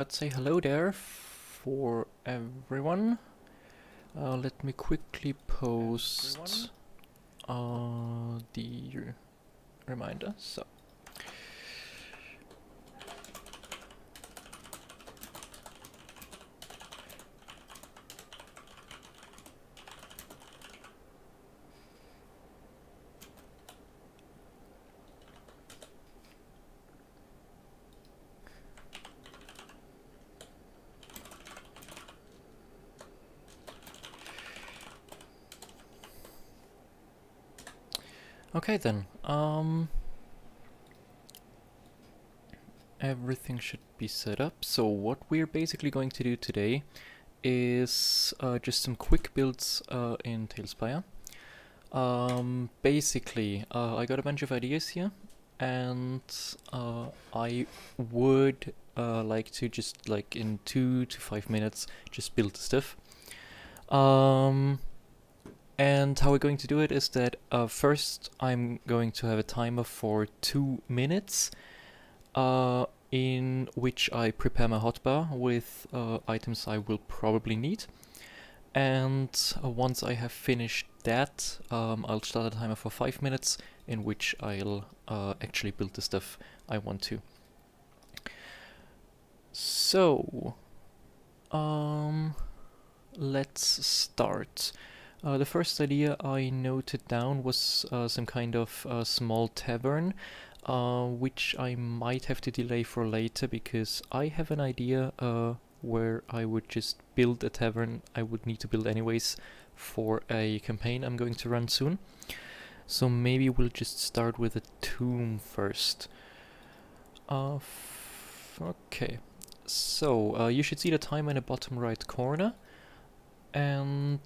Let's say hello there for everyone. Let me quickly post the reminder. So, okay then. Everything should be set up. So what we're basically going to do today is just some quick builds in TaleSpire. Basically, I got a bunch of ideas here, and I would like to just like in 2 to 5 minutes just build the stuff. And how we're going to do it is that first I'm going to have a timer for 2 minutes in which I prepare my hotbar with items I will probably need. And once I have finished that, I'll start a timer for 5 minutes in which I'll actually build the stuff I want to. So, let's start. The first idea I noted down was some kind of small tavern, which I might have to delay for later because I have an idea where I would just build a tavern I would need to build anyways for a campaign I'm going to run soon. So maybe we'll just start with a tomb first. Okay, so you should see the timer in the bottom right corner, and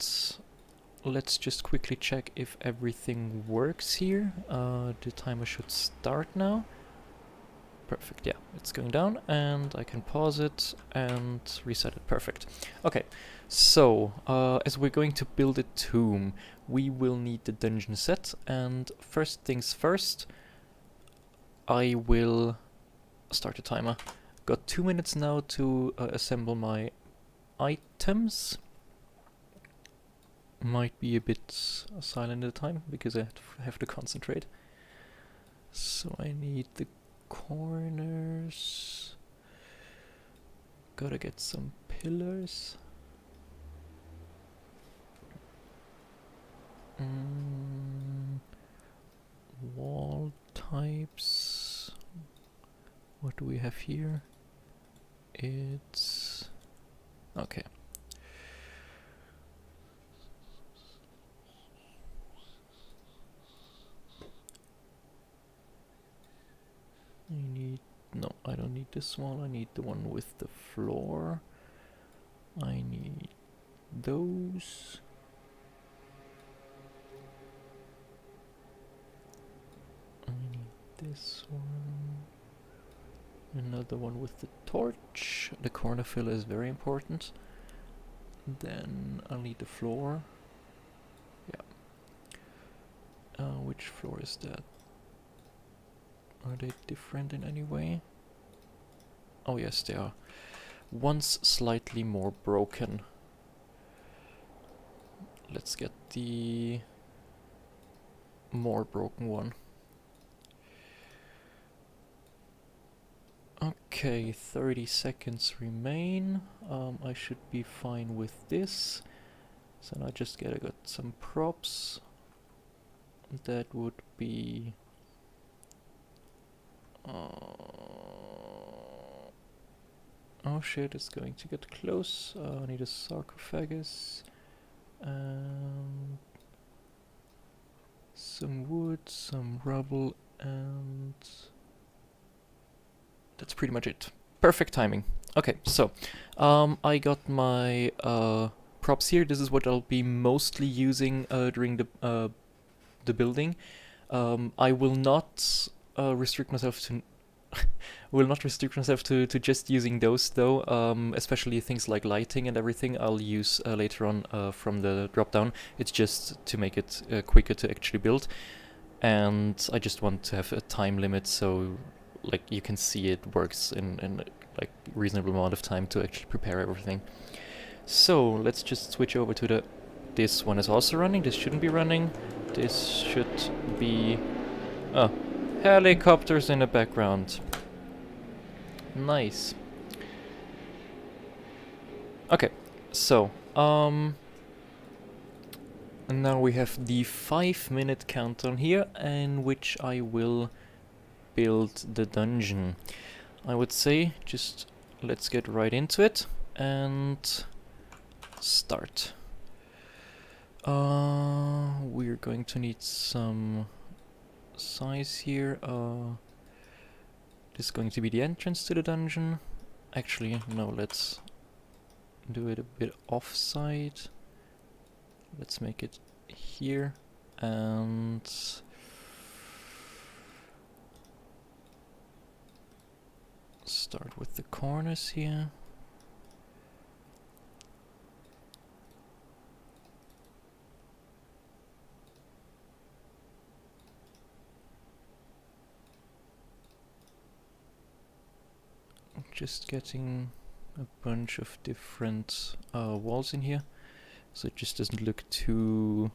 let's just quickly check if everything works here. The timer should start now. Perfect, yeah, it's going down, and I can pause it and reset it. Perfect. Okay, so as we're going to build a tomb, we will need the dungeon set, and first things first, I will start the timer. Got 2 minutes now to assemble my items. Might be a bit silent at the time because I have to concentrate. So I need the corners. Gotta get some pillars. Wall types. What do we have here? It's okay. I don't need this one. I need the one with the floor. I need those. I need this one. Another one with the torch. The corner filler is very important. Then I'll need the floor. Yeah. Which floor is that? Are they different in any way? Oh yes, they are. One's slightly more broken. Let's get the more broken one. Okay, 30 seconds remain. I should be fine with this. So now I just got some props. That would be oh shit, it's going to get close. I need a sarcophagus and some wood, some rubble, and that's pretty much it. Perfect timing. Okay, so I got my props here. This is what I'll be mostly using during the building. I will not restrict myself to just using those though, especially things like lighting and everything I'll use later on from the drop down. It's just to make it quicker to actually build, and I just want to have a time limit so like you can see it works in like reasonable amount of time to actually prepare everything. So let's just switch over to the. This one is also running. This shouldn't be running. This should be. Oh, helicopters in the background. Nice. Okay, so and now we have the 5-minute countdown here, in which I will build the dungeon. I would say just let's get right into it and start. We're going to need some size here. This is going to be the entrance to the dungeon. Actually, no, let's do it a bit offside. Let's make it here and start with the corners here. Just getting a bunch of different walls in here, so it just doesn't look too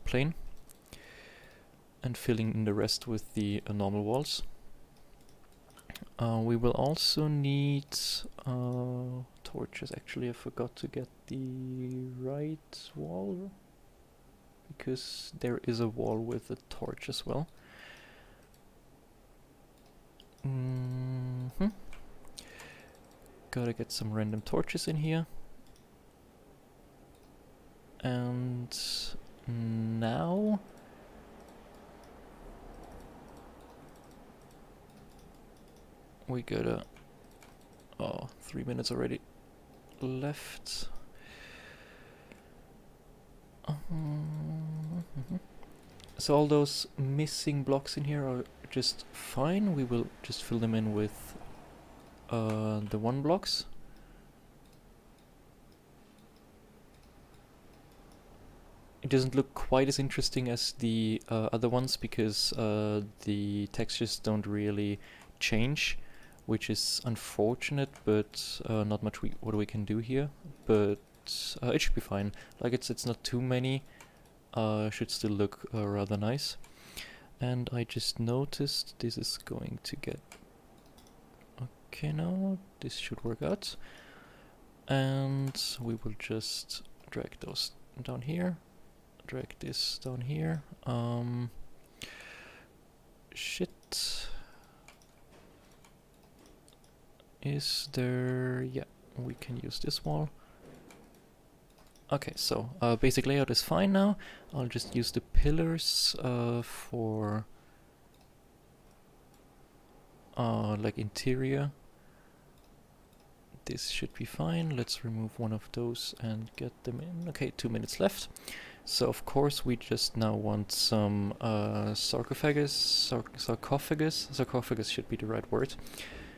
plain, and filling in the rest with the normal walls. We will also need torches. Actually, I forgot to get the right wall, because there is a wall with a torch as well. Gotta get some random torches in here. And now we gotta... Oh, 3 minutes already left. So all those missing blocks in here are just fine. We will just fill them in with the 1 blocks. It doesn't look quite as interesting as the other ones, because the textures don't really change, which is unfortunate, but not much what we can do here. But it should be fine. Like it's not too many. Should still look rather nice. And I just noticed this is going to get... Okay, now this should work out. And we will just drag those down here. Drag this down here. Shit. Is there... Yeah, we can use this wall. Okay, so basic layout is fine now. I'll just use the pillars for like interior. This should be fine. Let's remove one of those and get them in. Okay, 2 minutes left. So of course we just now want some sarcophagus. Sarcophagus should be the right word,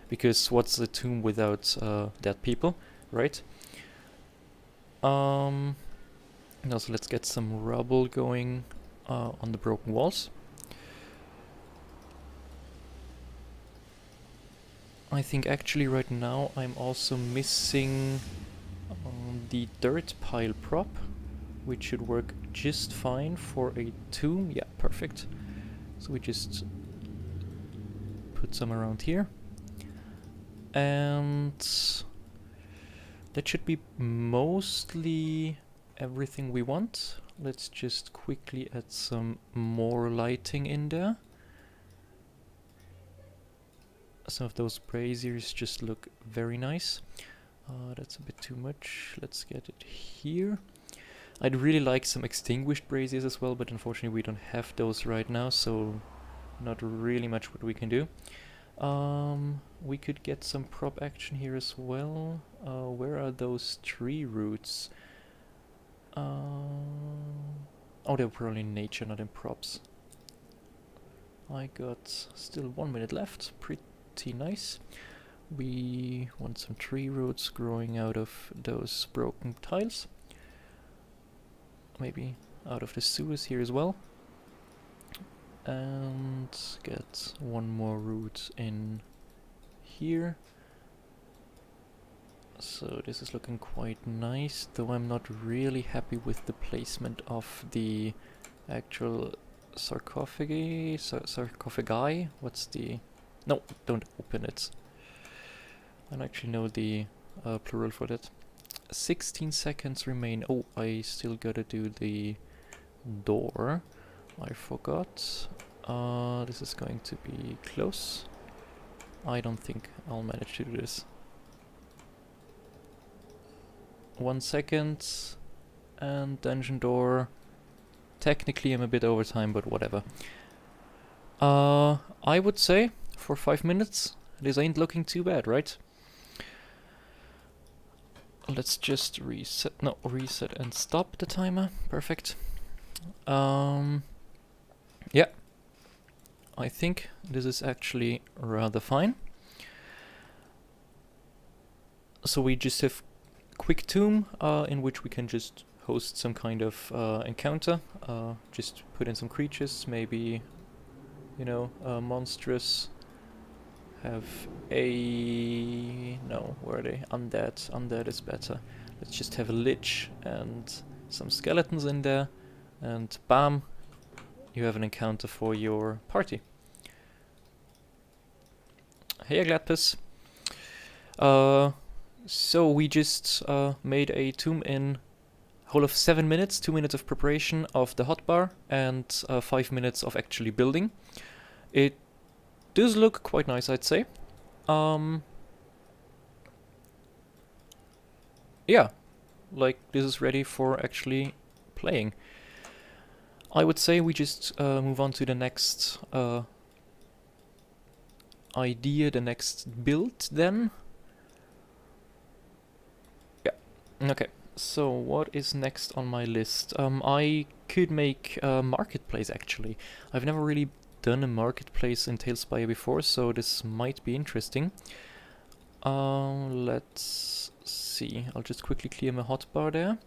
because what's a tomb without dead people, right? And also let's get some rubble going on the broken walls. I think actually right now I'm also missing the dirt pile prop, which should work just fine for a tomb. Yeah, perfect. So we just put some around here. And that should be mostly everything we want. Let's just quickly add some more lighting in there. Some of those braziers just look very nice. That's a bit too much. Let's get it here. I'd really like some extinguished braziers as well, but unfortunately we don't have those right now, so not really much what we can do. We could get some prop action here as well. Where are those tree roots? Oh, they're probably in nature, not in props. I got still 1 minute left. Pretty nice. We want some tree roots growing out of those broken tiles. Maybe out of the sewers here as well. And get one more root in here. So this is looking quite nice, though I'm not really happy with the placement of the actual sarcophagi. What's the... No, don't open it. I don't actually know the plural for that. 16 seconds remain. Oh, I still gotta do the door. I forgot. This is going to be close. I don't think I'll manage to do this. 1 second. And dungeon door. Technically I'm a bit over time, but whatever. I would say for 5 minutes, this ain't looking too bad, right? Let's just reset and stop the timer. Perfect. Yeah. I think this is actually rather fine. So we just have quick tomb, in which we can just host some kind of encounter. Just put in some creatures, maybe, you know, monstrous. Have a... no, where are they? Undead. Undead is better. Let's just have a lich and some skeletons in there, and bam, you have an encounter for your party. Hey, Gladpus. So we just made a tomb in a whole of 7 minutes, 2 minutes of preparation of the hotbar, and 5 minutes of actually building. It does look quite nice, I'd say. Yeah, like this is ready for actually playing. I would say we just move on to the next idea, the next build then. Yeah, okay. So what is next on my list? I could make a marketplace actually. I've never really done a marketplace in TaleSpire before, so this might be interesting. Let's see. I'll just quickly clear my hotbar there,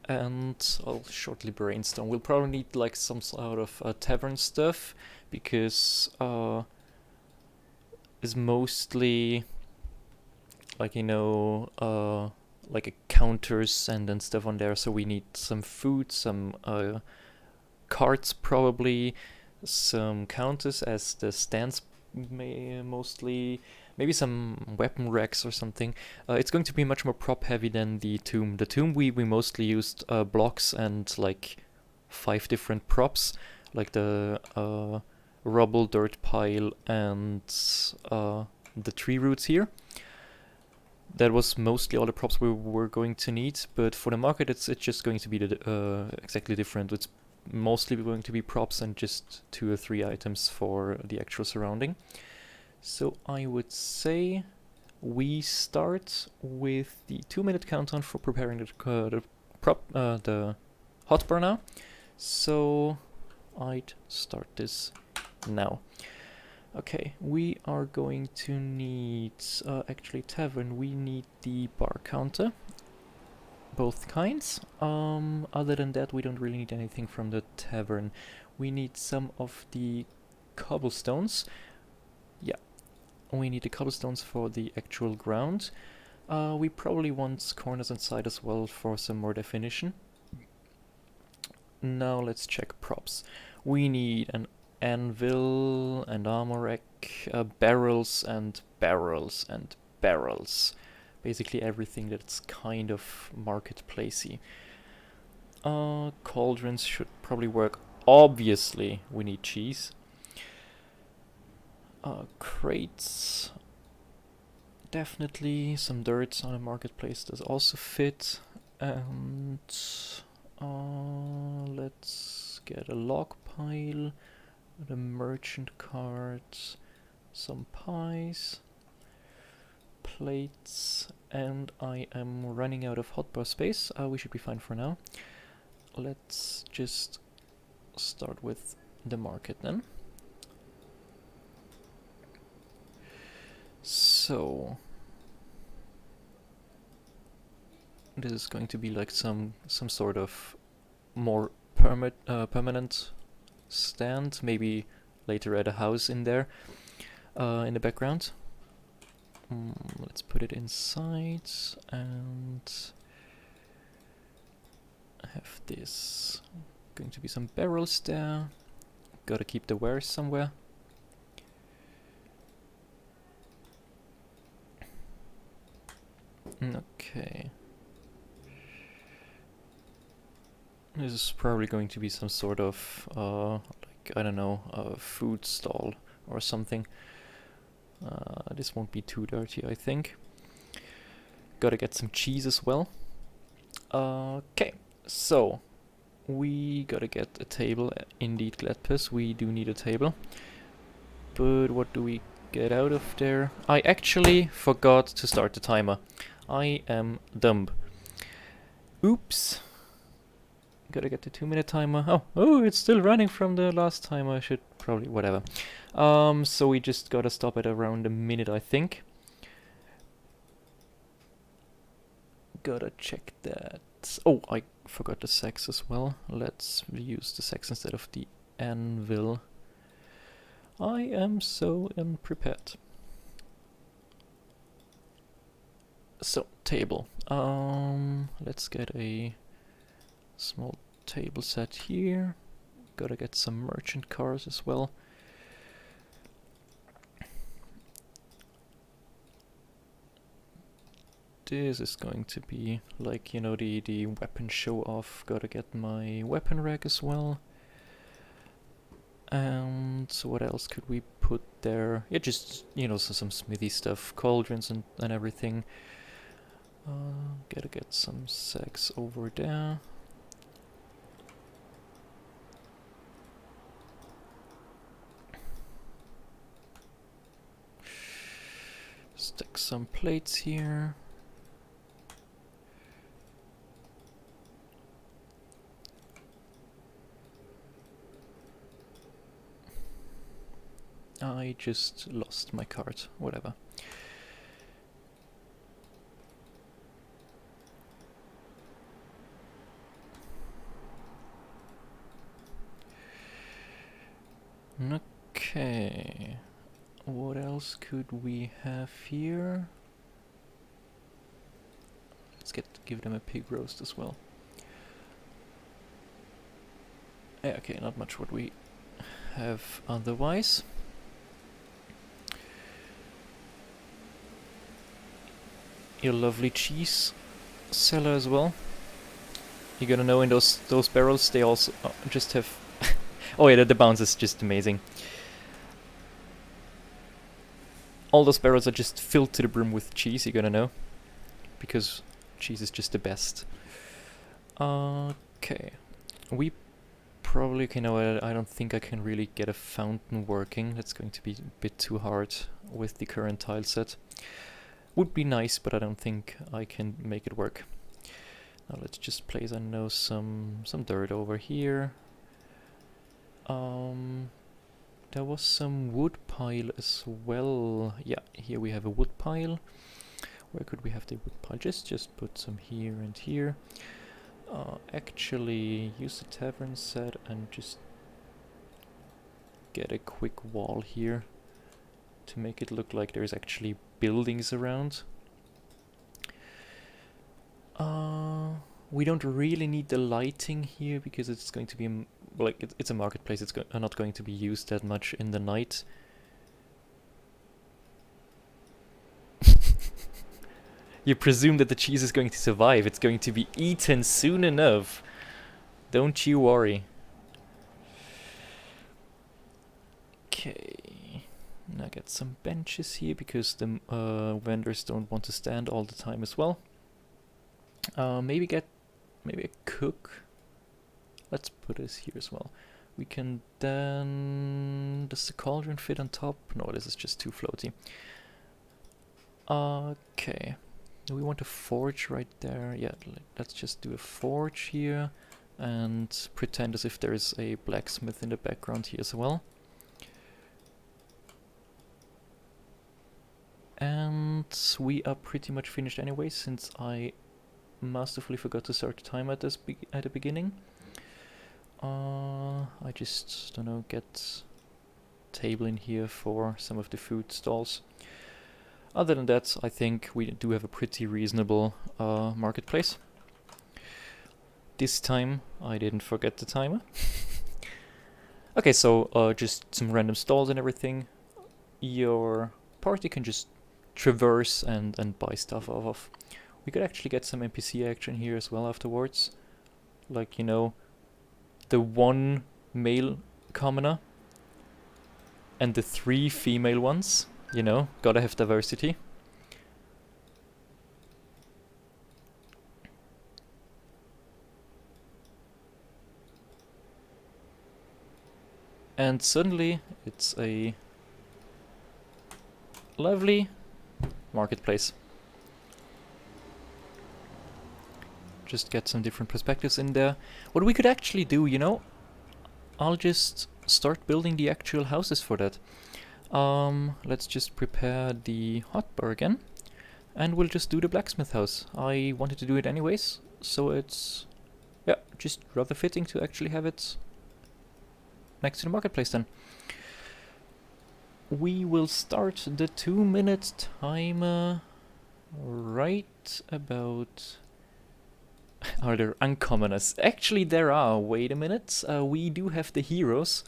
and I'll shortly brainstorm. We'll probably need like some sort of tavern stuff, because it's mostly like, you know, like counters and stuff on there. So we need some food, some carts probably, some counters as the stands mostly, maybe some weapon racks or something. It's going to be much more prop heavy than the tomb. The tomb we mostly used blocks and like 5 different props, like the rubble, dirt pile, and the tree roots here. That was mostly all the props we were going to need, but for the market it's just going to be exactly different. It's mostly going to be props and just 2 or 3 items for the actual surrounding. So I would say we start with the 2-minute countdown for preparing the hotbar now. So I'd start this now. Okay, we are going to need, actually tavern, we need the bar counter, both kinds. Other than that, we don't really need anything from the tavern. We need some of the cobblestones. Yeah, we need the cobblestones for the actual ground. We probably want corners inside as well for some more definition. Now let's check props. We need an anvil and armor rack, barrels and barrels and barrels. Basically everything that's kind of marketplacey. Cauldrons should probably work. Obviously, we need cheese. Crates. Definitely some dirt on a marketplace does also fit. And let's get a log pile, the merchant cart, some pies, plates, and I am running out of hotbar space. We should be fine for now. Let's just start with the market then. So this is going to be like some sort of more permanent stand, maybe later at a house in there, in the background. Let's put it inside and have this. Going to be some barrels there. Gotta keep the wares somewhere. Okay. This is probably going to be some sort of, like, I don't know, a food stall or something. This won't be too dirty, I think. Gotta get some cheese as well. Okay, so we gotta get a table. Indeed, Gladpuss, we do need a table. But what do we get out of there? I actually forgot to start the timer. I am dumb. Oops. Gotta get the 2-minute timer. Oh, it's still running from the last timer. I should probably, whatever. So we just gotta stop at around a minute, I think. Gotta check that. Oh, I forgot the sex as well. Let's use the sex instead of the anvil. I am so unprepared. So, table. Let's get a small table set here. Gotta get some merchant cars as well. This is going to be like, you know, the weapon show off. Gotta get my weapon rack as well. And what else could we put there? Yeah, just, you know, so some smithy stuff, cauldrons and everything. Gotta get some sacks over there. Stack some plates here. I just lost my card, whatever. Okay, what else could we have here? Let's give them a pig roast as well. Okay, not much what we have otherwise. Your lovely cheese seller as well. You're gonna know in those barrels they also just have. Oh yeah, the bounce is just amazing. All those barrels are just filled to the brim with cheese. You're gonna know, because cheese is just the best. Okay, we probably, okay, no, I don't think I can really get a fountain working. That's going to be a bit too hard with the current tile set. Would be nice, but I don't think I can make it work. Now let's just place, I know, some dirt over here. There was some wood pile as well. Yeah, here we have a wood pile. Where could we have the wood pile? Just put some here and here. Actually, use the tavern set and just get a quick wall here to make it look like there's actually buildings around. We don't really need the lighting here because it's going to be like it's a marketplace. It's not going to be used that much in the night. You presume that the cheese is going to survive. It's going to be eaten soon enough. Don't you worry. Okay. Now get some benches here because the vendors don't want to stand all the time as well. Maybe a cook. Let's put this here as well. We can then... Does the cauldron fit on top? No, this is just too floaty. Okay. Do we want a forge right there? Yeah, let's just do a forge here and pretend as if there is a blacksmith in the background here as well. And we are pretty much finished anyway, since I masterfully forgot to start the timer at the beginning. I just, don't know, get table in here for some of the food stalls. Other than that, I think we do have a pretty reasonable marketplace. This time, I didn't forget the timer. Okay, so just some random stalls and everything. Your party can just traverse and buy stuff off of. We could actually get some NPC action here as well afterwards. Like, you know, the one male commoner and the 3 female ones. You know, gotta have diversity. And suddenly it's a lovely marketplace. Just get some different perspectives in there. What we could actually do, you know, I'll just start building the actual houses for that. Let's just prepare the hotbar again, and we'll just do the blacksmith house. I wanted to do it anyways, so it's, yeah, just rather fitting to actually have it next to the marketplace then. We will start the 2-minute timer right about... Are there uncommoners? Actually there are, wait a minute, we do have the heroes.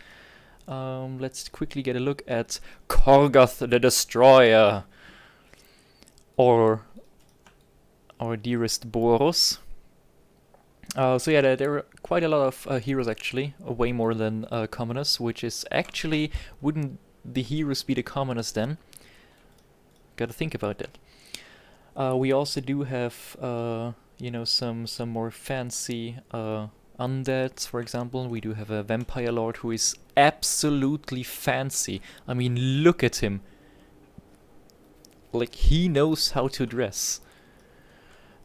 Let's quickly get a look at Korgoth the Destroyer, or our dearest Boros. So yeah, there are quite a lot of heroes actually, way more than commoners, which is actually, wouldn't the heroes be the commoners then? Gotta think about that. We also do have, you know, some more fancy undeads, for example. We do have a vampire lord who is absolutely fancy. I mean, look at him. Like, he knows how to dress.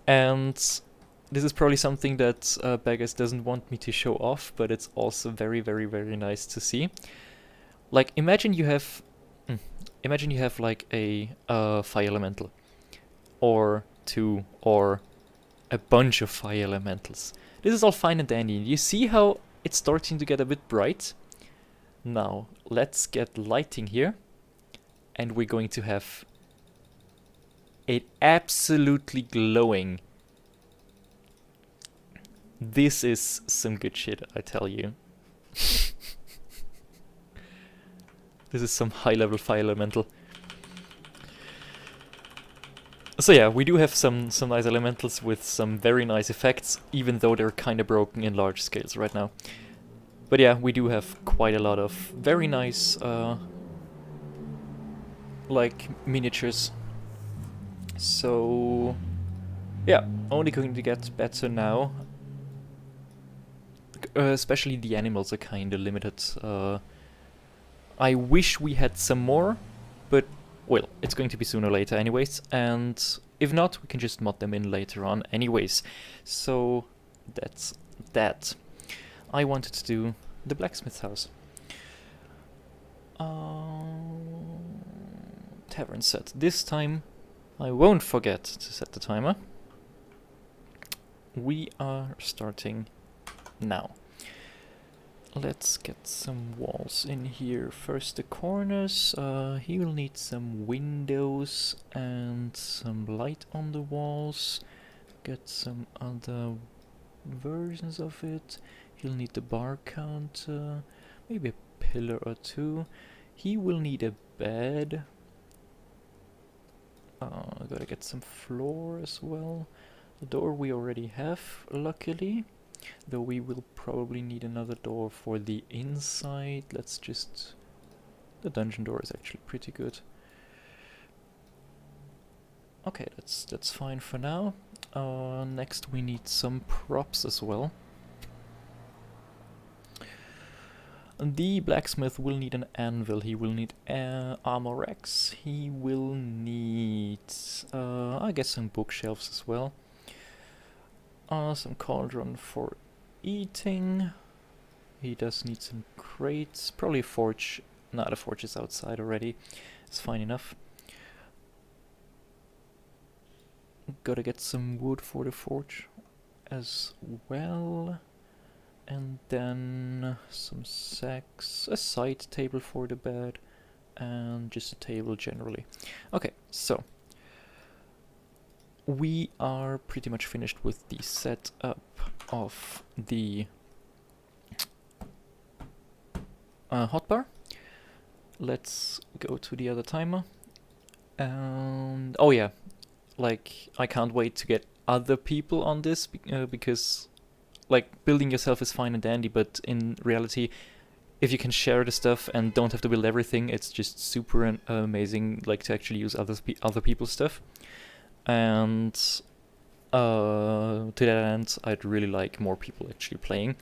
And this is probably something that Beggars doesn't want me to show off, but it's also very, very, very nice to see. Like, imagine you have like a fire elemental, or 2, or a bunch of fire elementals. This is all fine and dandy. You see how it's starting to get a bit bright? Now, let's get lighting here, and we're going to have it absolutely glowing. This is some good shit, I tell you. This is some high-level fire elemental. So yeah, we do have some nice elementals with some very nice effects, even though they're kind of broken in large scales right now. But yeah, we do have quite a lot of very nice, like, miniatures. So yeah, only going to get better now. Especially the animals are kind of limited. I wish we had some more, but well, it's going to be sooner or later anyways, and if not, we can just mod them in later on anyways. So that's that. I wanted to do the blacksmith house. Tavern set. This time I won't forget to set the timer. We are starting now. Let's get some walls in here. First the corners. He will need some windows and some light on the walls. Get some other versions of it. He'll need the bar counter, maybe a pillar or 2. He will need a bed. Gotta get some floor as well. The door we already have, luckily. Though we will probably need another door for the inside. Let's just... The dungeon door is actually pretty good. Okay, that's fine for now. Next we need some props as well. The blacksmith will need an anvil. He will need armor axe. He will need, I guess, some bookshelves as well. Some cauldron for eating. He does need some crates. Probably a forge. Nah, the forge is outside already. It's fine enough. Gotta get some wood for the forge as well. And then some sacks, a side table for the bed, and just a table generally. Okay, so we are pretty much finished with the setup of the hotbar. Let's go to the other timer. And oh yeah, like I can't wait to get other people on this because like building yourself is fine and dandy, but in reality, if you can share the stuff and don't have to build everything, it's just super amazing, like to actually use other people's stuff. And to that end, I'd really like more people actually playing.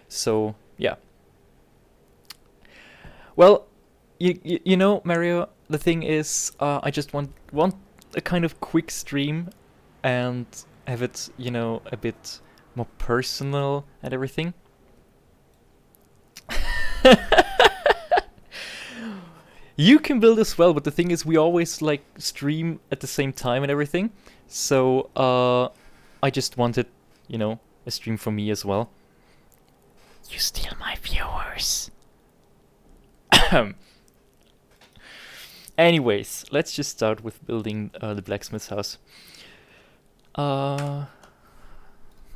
So yeah. Well, you know, Mario, the thing is, I just want a kind of quick stream and have it, you know, a bit more personal and everything. You can build as well, but the thing is, we always like stream at the same time and everything. So I just wanted, you know, a stream for me as well. You steal my viewers. Anyways, let's just start with building the blacksmith's house.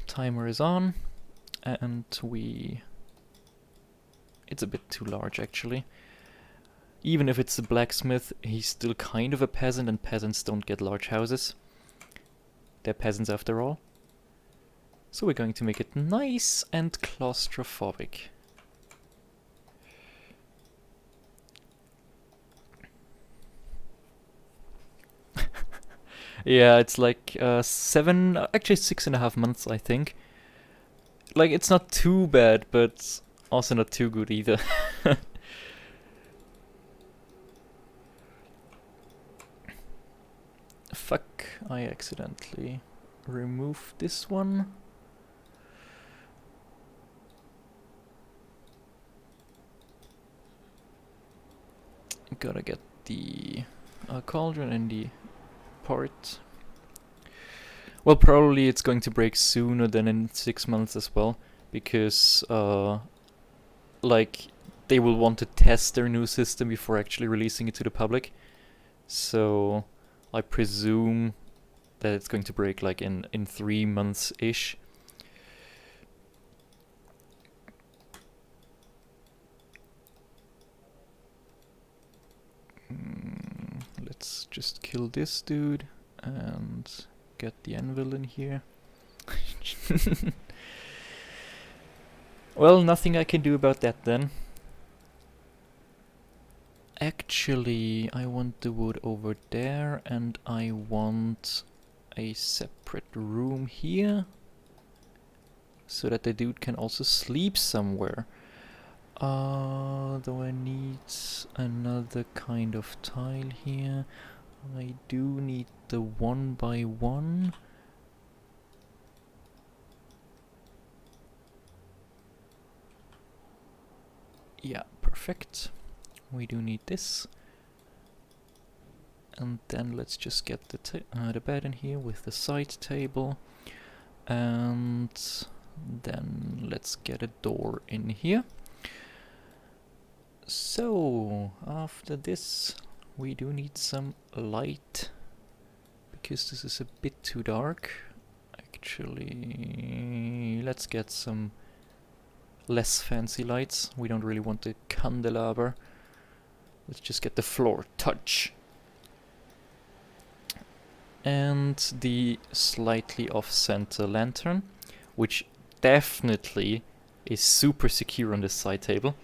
Timer is on, and it's a bit too large actually. Even if it's a blacksmith, he's still kind of a peasant, and peasants don't get large houses. They're peasants after all. So we're going to make it nice and claustrophobic. Yeah, it's like 6.5 months, I think. Like, it's not too bad, but also not too good either. Fuck, I accidentally removed this one. Gotta get the cauldron and the part. Well, probably it's going to break sooner than in 6 months as well, because like they will want to test their new system before actually releasing it to the public. So I presume that it's going to break like in 3 months ish. Let's just kill this dude and get the anvil in here. Well, nothing I can do about that then. Actually, I want the wood over there, and I want a separate room here, so that the dude can also sleep somewhere. Do I need another kind of tile here? I do need the 1x1. Yeah, perfect. We do need this. And then let's just get the bed in here with the side table. And then let's get a door in here. So, after this, we do need some light, because this is a bit too dark. Actually, let's get some less fancy lights. We don't really want the candelabra. Let's just get the floor touch. And the slightly off-center lantern, which definitely is super secure on this side table.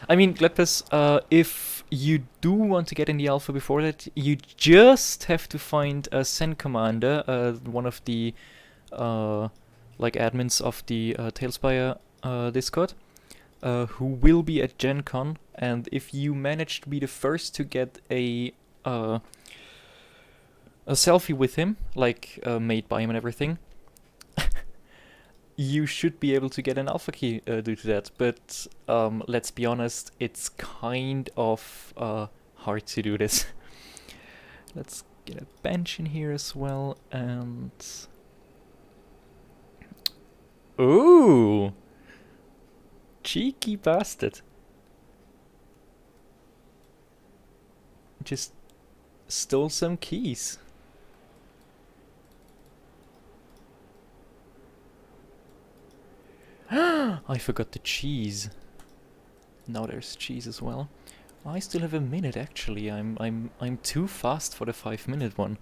I mean, Glepus, if you do want to get in the alpha before that, you just have to find a Zen Commander, one of the like admins of the TaleSpire Discord, who will be at Gen Con, and if you manage to be the first to get a selfie with him, like made by him and everything, you should be able to get an alpha key due to that. But let's be honest, it's kind of hard to do this. Let's get a bench in here as well, and ooh, cheeky bastard! Just stole some keys. I forgot the cheese. Now there's cheese as well. I still have a minute actually. I'm too fast for the 5-minute one.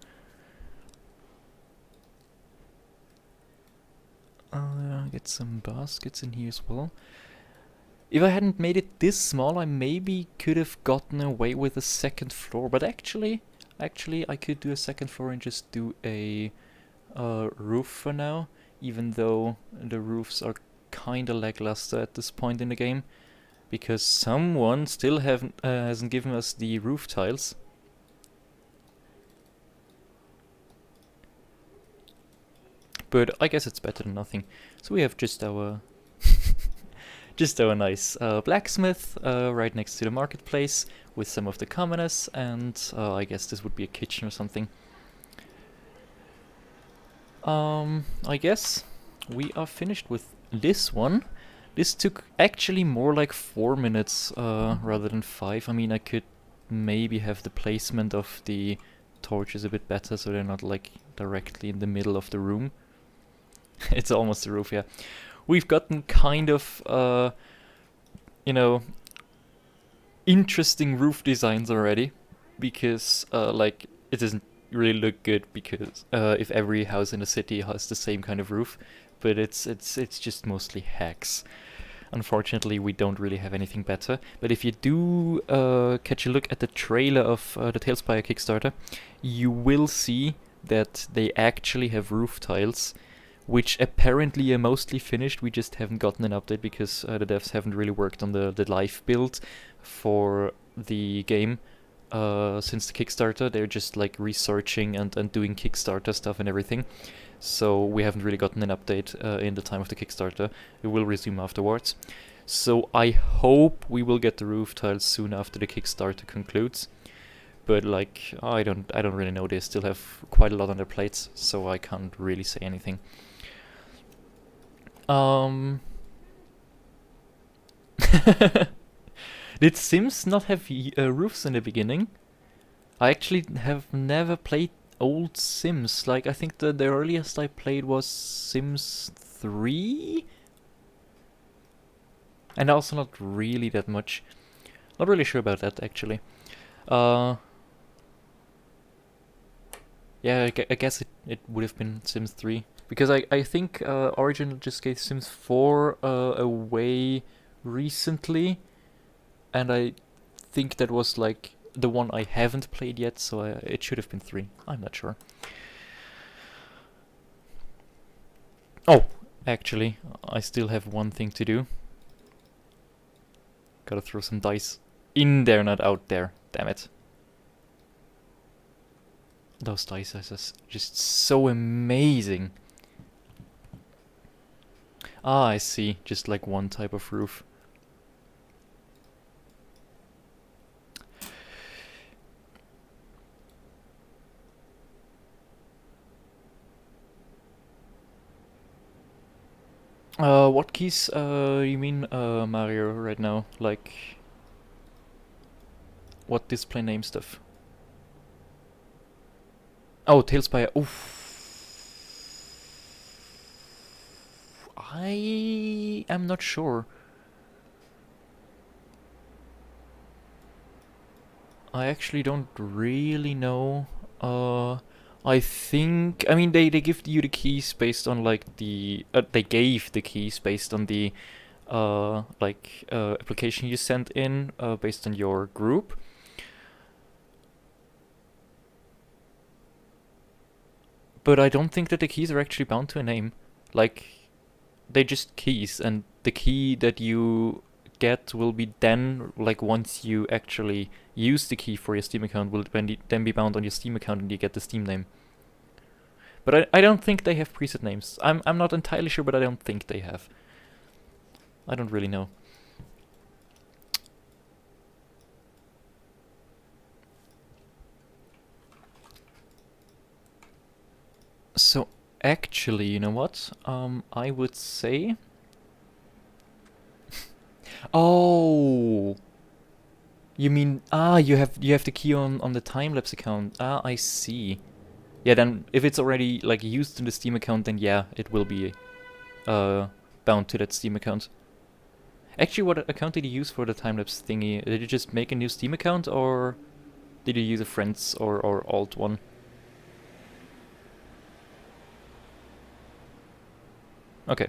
Get some baskets in here as well. If I hadn't made it this small, I maybe could have gotten away with a second floor. But actually, I could do a second floor and just do a roof for now. Even though the roofs are kinda lackluster at this point in the game, because someone still hasn't given us the roof tiles. But I guess it's better than nothing. So we have just our just our nice blacksmith right next to the marketplace with some of the commoners, and I guess this would be a kitchen or something. I guess we are finished with this one. This took actually more like 4 minutes rather than 5. I mean, I could maybe have the placement of the torches a bit better so they're not like directly in the middle of the room. It's almost the roof, yeah. We've gotten kind of, you know, interesting roof designs already, because like it doesn't really look good because if every house in the city has the same kind of roof, but it's just mostly hacks. Unfortunately, we don't really have anything better. But if you do catch a look at the trailer of the TaleSpire Kickstarter, you will see that they actually have roof tiles, which apparently are mostly finished. We just haven't gotten an update because the devs haven't really worked on the live build for the game since the Kickstarter. They're just like researching and doing Kickstarter stuff and everything. So we haven't really gotten an update in the time of the Kickstarter. It will resume afterwards. So I hope we will get the roof tiles soon after the Kickstarter concludes. But like, I don't really know. They still have quite a lot on their plates, so I can't really say anything. Did Sims not have roofs in the beginning? I actually have never played old Sims. Like, I think the earliest I played was Sims 3? And also not really that much. Not really sure about that, actually. Yeah, I guess it would have been Sims 3. Because I think Origin just gave Sims 4 away recently. And I think that was like the one I haven't played yet, so it should have been 3. I'm not sure. Oh, actually, I still have one thing to do. Gotta throw some dice in there, not out there. Damn it. Those dice are just so amazing. Ah, I see. Just like one type of roof. What keys you mean, Mario, right now? Like, what display name stuff? Oh, TaleSpire. Oof. I am not sure. I actually don't really know. I think, I mean, they give you the keys based on like the they gave the keys based on the application you sent in based on your group. But I don't think that the keys are actually bound to a name. Like, they're just keys, and the key that you get will be then, like, once you actually use the key for your Steam account, will then be bound on your Steam account and you get the Steam name. But I don't think they have preset names. I'm not entirely sure, but I don't think they have. I don't really know. So actually, you know what? I would say. Oh, you mean you have the key on the time-lapse account. Ah, I see. Yeah, then if it's already like used in the Steam account, then yeah, it will be bound to that Steam account. Actually, what account did you use for the time-lapse thingy? Did you just make a new Steam account, or did you use a friend's or alt one? Okay.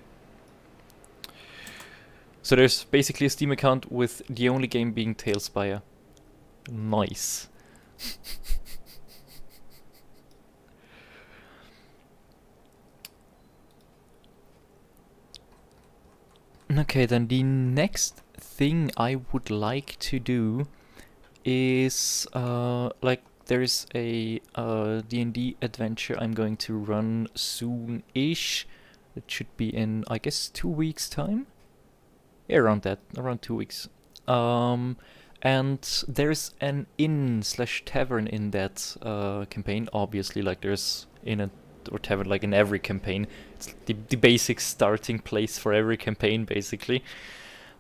So there's basically a Steam account with the only game being TaleSpire. Nice. Okay, then the next thing I would like to do is like there's a D&D adventure I'm going to run soon-ish. It should be in, I guess, 2 weeks' time. Yeah, around that, around 2 weeks. And there's an inn/tavern in that campaign. Obviously, like there's inn or tavern like in every campaign. It's the basic starting place for every campaign, basically.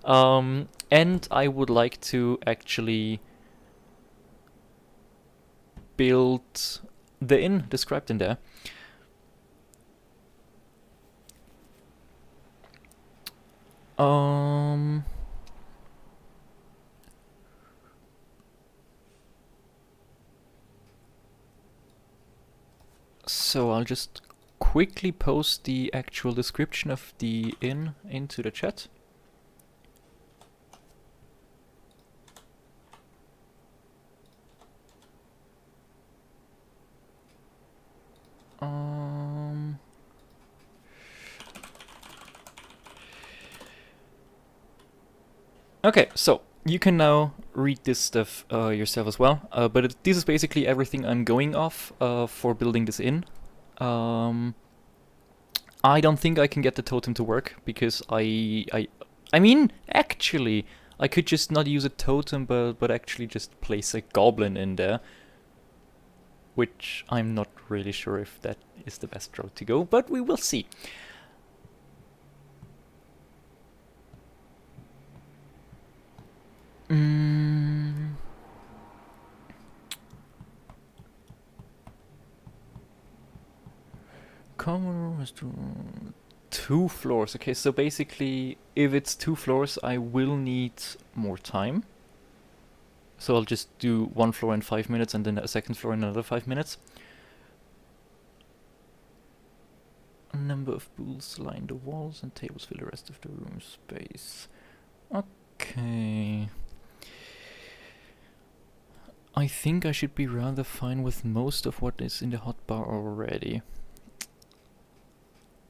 And I would like to actually build the inn described in there. So I'll just quickly post the actual description of the inn into the chat. Okay, so you can now read this stuff yourself as well, but this is basically everything I'm going off for building this inn. I don't think I can get the totem to work because I mean, actually, I could just not use a totem, but actually just place a goblin in there, which I'm not really sure if that is the best route to go, but we will see. Common room is 2 floors. Okay, so basically, if it's 2 floors, I will need more time. So I'll just do 1 floor in 5 minutes and then a second floor in another 5 minutes. A number of booths line the walls and tables fill the rest of the room space. Okay. I think I should be rather fine with most of what is in the hotbar already.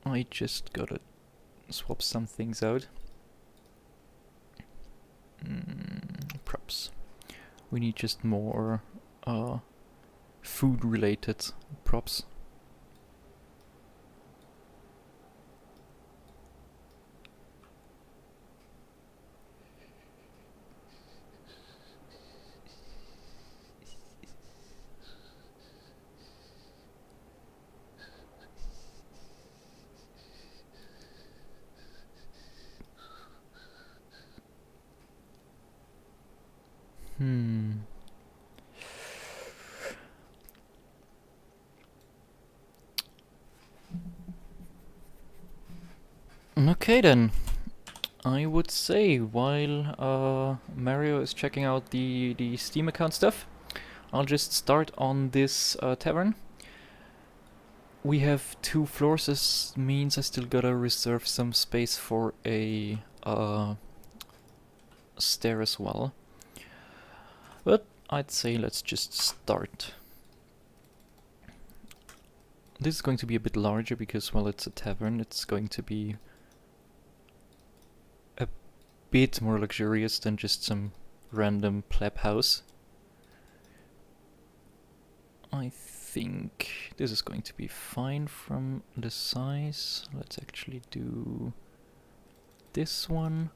I just gotta swap some things out. Props. We need just more food-related props. Okay then. I would say while Mario is checking out the Steam account stuff, I'll just start on this tavern. We have 2 floors, this means I still gotta reserve some space for a stair as well. But I'd say let's just start. This is going to be a bit larger because, well, it's a tavern. It's going to be a bit more luxurious than just some random pleb house. I think this is going to be fine from the size. Let's actually do this one.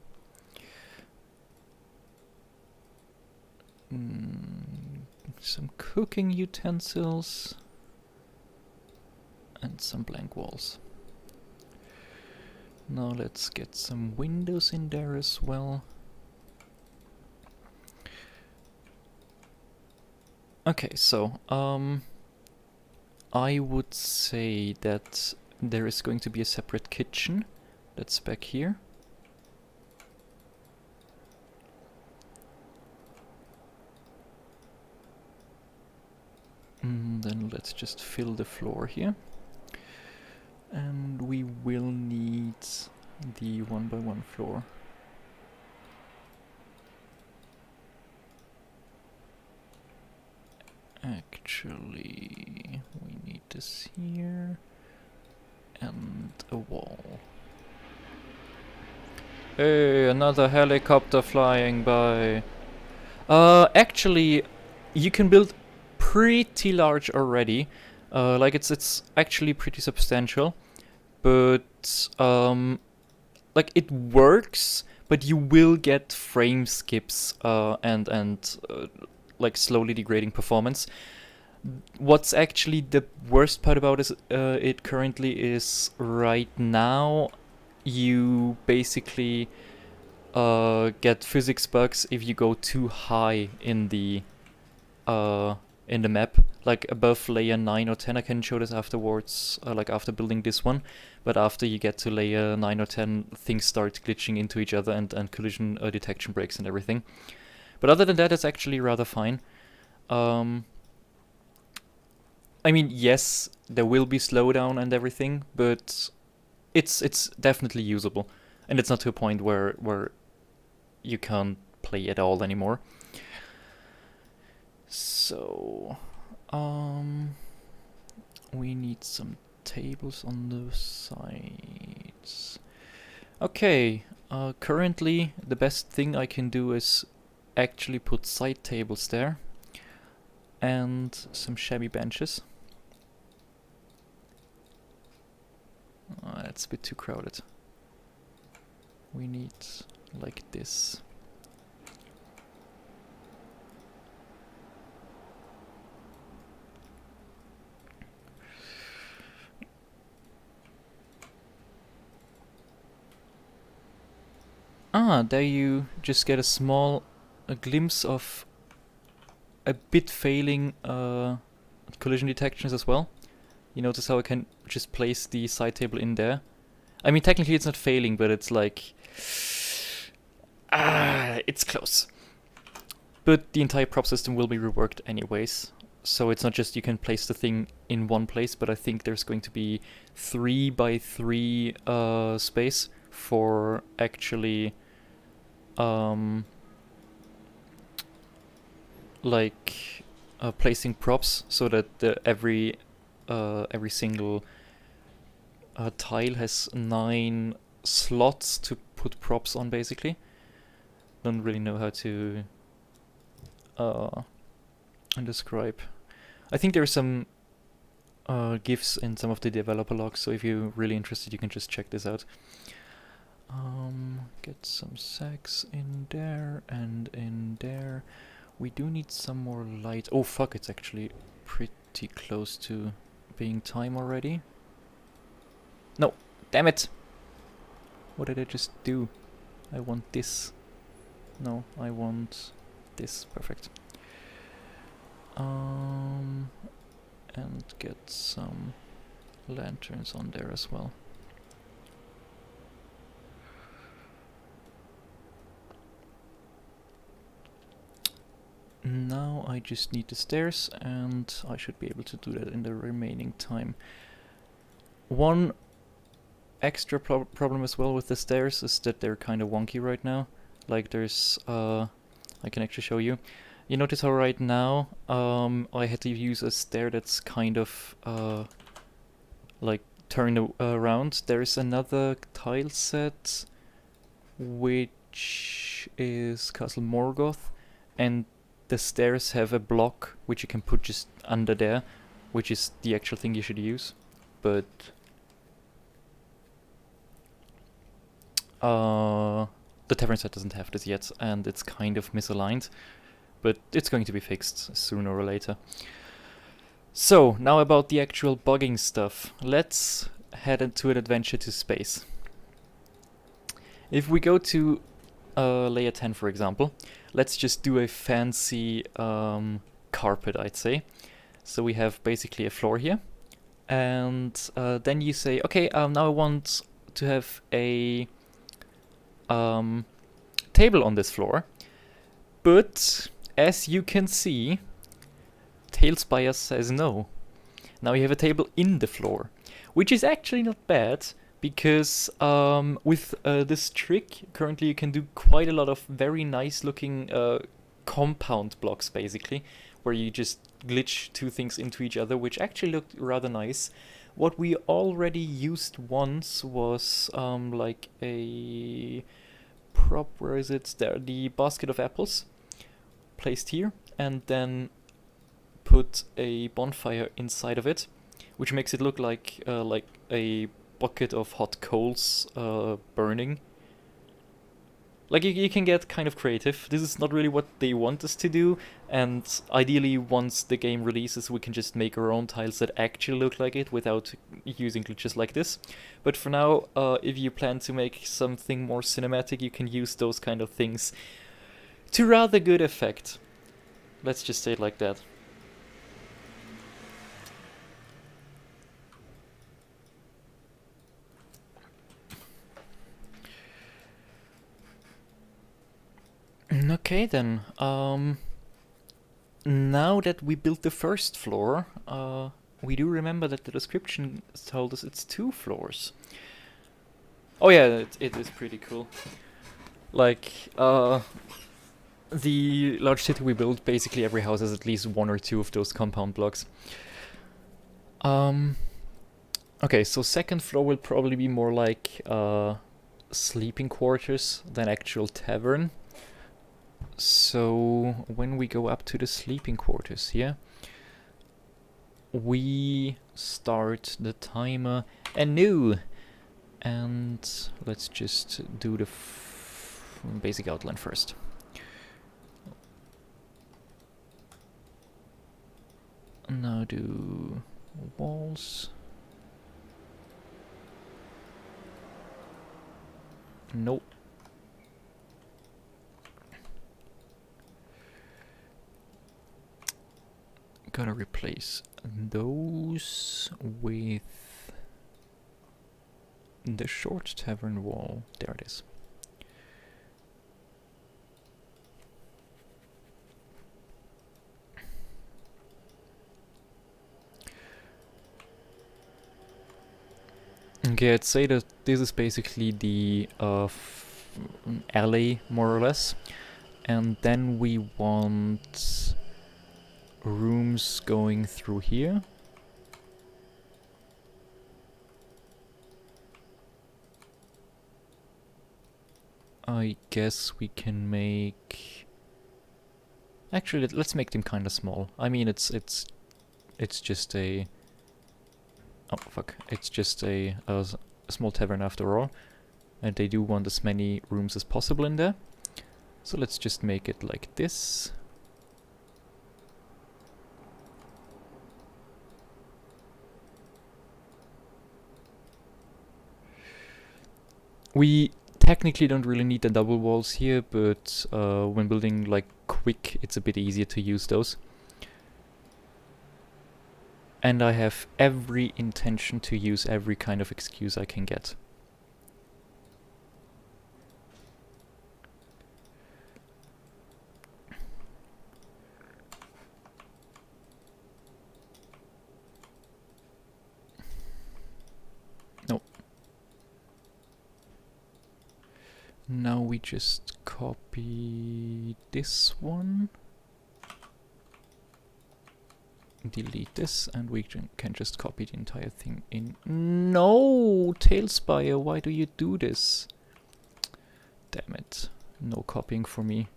Some cooking utensils and some blank walls. Now let's get some windows in there as well. Okay, so I would say that there is going to be a separate kitchen that's back here. And then let's just fill the floor here. And we will need the 1x1 floor. Actually, we need this here. And a wall. Hey, another helicopter flying by. Actually, you can build pretty large already. Like it's actually pretty substantial, but like it works, but you will get frame skips and like slowly degrading performance. What's actually the worst part about it currently is right now you basically get physics bugs if you go too high in the map, like above layer 9 or 10. I can show this afterwards, like after building this one, but after you get to layer 9 or 10, things start glitching into each other and collision detection breaks and everything. But other than that, it's actually rather fine. I mean, yes, there will be slowdown and everything, but it's definitely usable, and it's not to a point where you can't play at all anymore. So, we need some tables on the sides. Okay, currently the best thing I can do is actually put side tables there and some shabby benches. It's a bit too crowded. We need like this. There you just get a glimpse of a bit failing collision detections as well. You notice how I can just place the side table in there. I mean, technically it's not failing, but it's like... it's close. But the entire prop system will be reworked anyways. So it's not just you can place the thing in one place, but I think there's going to be 3x3 space for actually... placing props, so that every single tile has 9 slots to put props on, basically. Don't really know how to describe. I think there are some GIFs in some of the developer logs, so if you're really interested, you can just check this out. Get some sacks in there and in there. We do need some more light. Oh fuck, it's actually pretty close to being time already. No, damn it! What did I just do? I want this. No, I want this. Perfect. And get some lanterns on there as well. Now I just need the stairs, and I should be able to do that in the remaining time. One extra problem as well with the stairs is that they're kind of wonky right now. Like there's, I can actually show you. You notice how right now I had to use a stair that's kind of like turned around. There's another tile set which is Castle Morgoth, and the stairs have a block which you can put just under there, which is the actual thing you should use, but the tavern set doesn't have this yet, and it's kind of misaligned, but it's going to be fixed sooner or later. So, now about the actual bugging stuff. Let's head into an adventure to space. If we go to layer 10, for example, let's just do a fancy carpet, I'd say. So we have basically a floor here, and then you say, okay, now I want to have a table on this floor, but as you can see, TaleSpire says no. Now you have a table in the floor, which is actually not bad, because with this trick, currently you can do quite a lot of very nice looking compound blocks, basically, where you just glitch two things into each other, which actually looked rather nice. What we already used once was like a prop, where is it? There, the basket of apples placed here, and then put a bonfire inside of it, which makes it look like a bucket of hot coals burning. Like, you can get kind of creative. This is not really what they want us to do, and ideally once the game releases we can just make our own tiles that actually look like it without using glitches like this. But for now, if you plan to make something more cinematic, you can use those kind of things to rather good effect. Let's just say it like that. Okay then, now that we built the first floor, we do remember that the description told us it's 2 floors. Oh yeah, it is pretty cool. Like, the large city we built, basically every house has at least 1 or 2 of those compound blocks. Okay, so second floor will probably be more like sleeping quarters than actual tavern. So when we go up to the sleeping quarters here, we start the timer anew, and let's just do the basic outline first. Now do walls. Nope. Gotta replace those with the short tavern wall. There it is. Okay, I'd say that this is basically the alley, more or less. And then we want rooms going through here. I guess we can make... Actually, let's make them kind of small. I mean, it's just a... Oh, fuck. It's just a small tavern after all. And they do want as many rooms as possible in there. So let's just make it like this. We technically don't really need the double walls here, but when building like quick, it's a bit easier to use those. And I have every intention to use every kind of excuse I can get. Now we just copy this one, delete this, and we can just copy the entire thing in. No, TaleSpire, why do you do this? Damn it, no copying for me.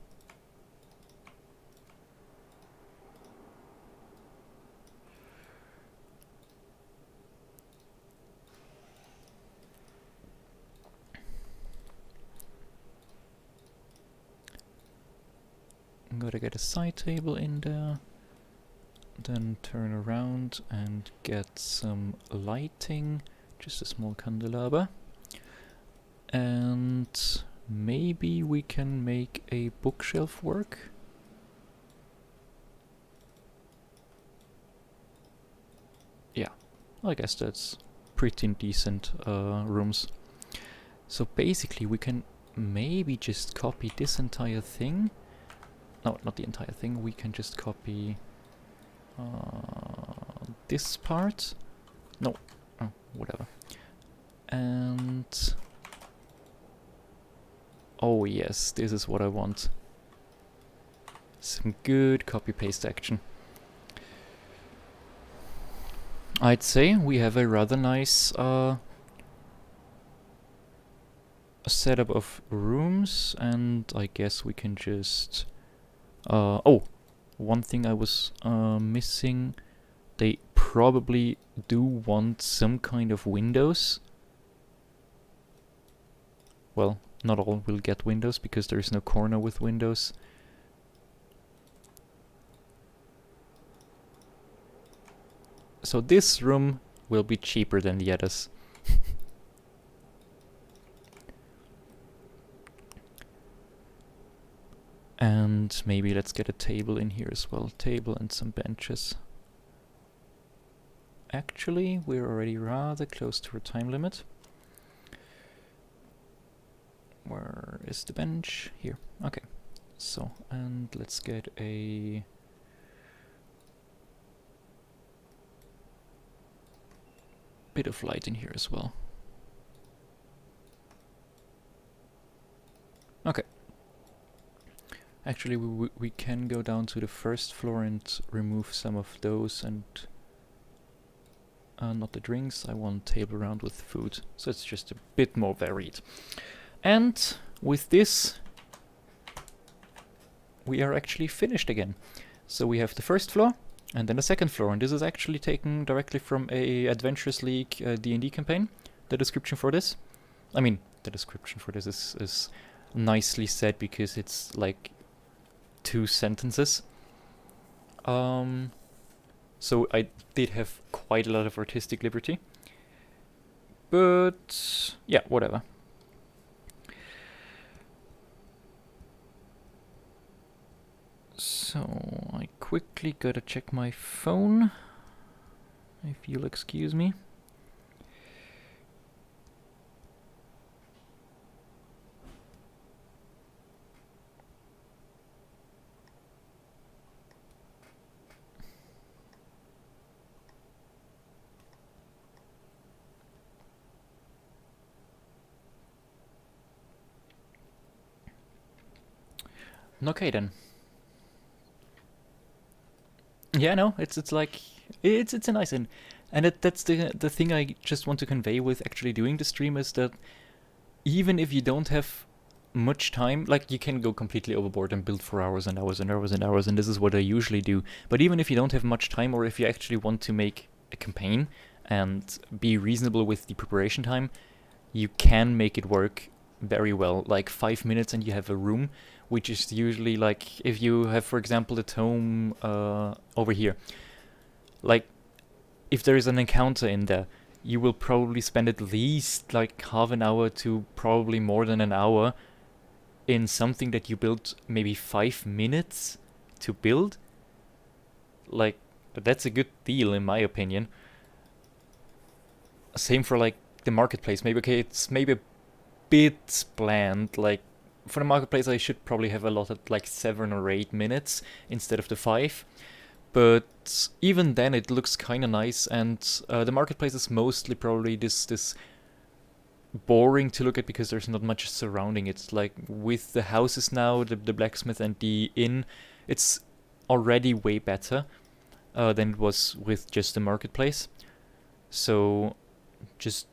Gotta get a side table in there, then turn around and get some lighting, just a small candelabra, and maybe we can make a bookshelf work. Yeah, I guess that's pretty decent rooms. So basically we can maybe just copy this entire thing. No, not the entire thing, we can just copy This part? No. Oh, whatever. And... oh yes, this is what I want. Some good copy-paste action. I'd say we have a rather nice setup of rooms, and I guess we can just... oh, one thing I was missing. They probably do want some kind of windows. Well, not all will get windows because there is no corner with windows. So this room will be cheaper than the others. And maybe let's get a table in here as well. Table and some benches. Actually, we're already rather close to our time limit. Where is the bench? Here. Okay. So, and let's get a... bit of light in here as well. Okay. Actually, we can go down to the first floor and remove some of those, and not the drinks. I want table around with food, so it's just a bit more varied. And with this, we are actually finished again. So we have the first floor, and then the second floor, and this is actually taken directly from a Adventurers League D&D campaign. The description for this, I mean, the description for this is nicely said because it's like 2 sentences. So I did have quite a lot of artistic liberty, but yeah, whatever. So I quickly gotta check my phone, if you'll excuse me. Okay then. Yeah, no, it's like it's a nice and that's the thing I just want to convey with actually doing the stream, is that even if you don't have much time, like you can go completely overboard and build for hours and hours and hours and hours, and this is what I usually do. But even if you don't have much time, or if you actually want to make a campaign and be reasonable with the preparation time, you can make it work very well. Like 5 minutes and you have a room, which is usually like, if you have, for example, the tome over here, like if there is an encounter in there, you will probably spend at least like half an hour to probably more than an hour in something that you built maybe 5 minutes to build. Like, that's a good deal in my opinion. Same for like the marketplace. Maybe, okay, it's maybe a bit bland. Like for the marketplace I should probably have allotted like 7 or 8 minutes instead of the 5. But even then it looks kind of nice, and the marketplace is mostly probably this boring to look at because there's not much surrounding it. Like with the houses now, the blacksmith and the inn, it's already way better than it was with just the marketplace. So just,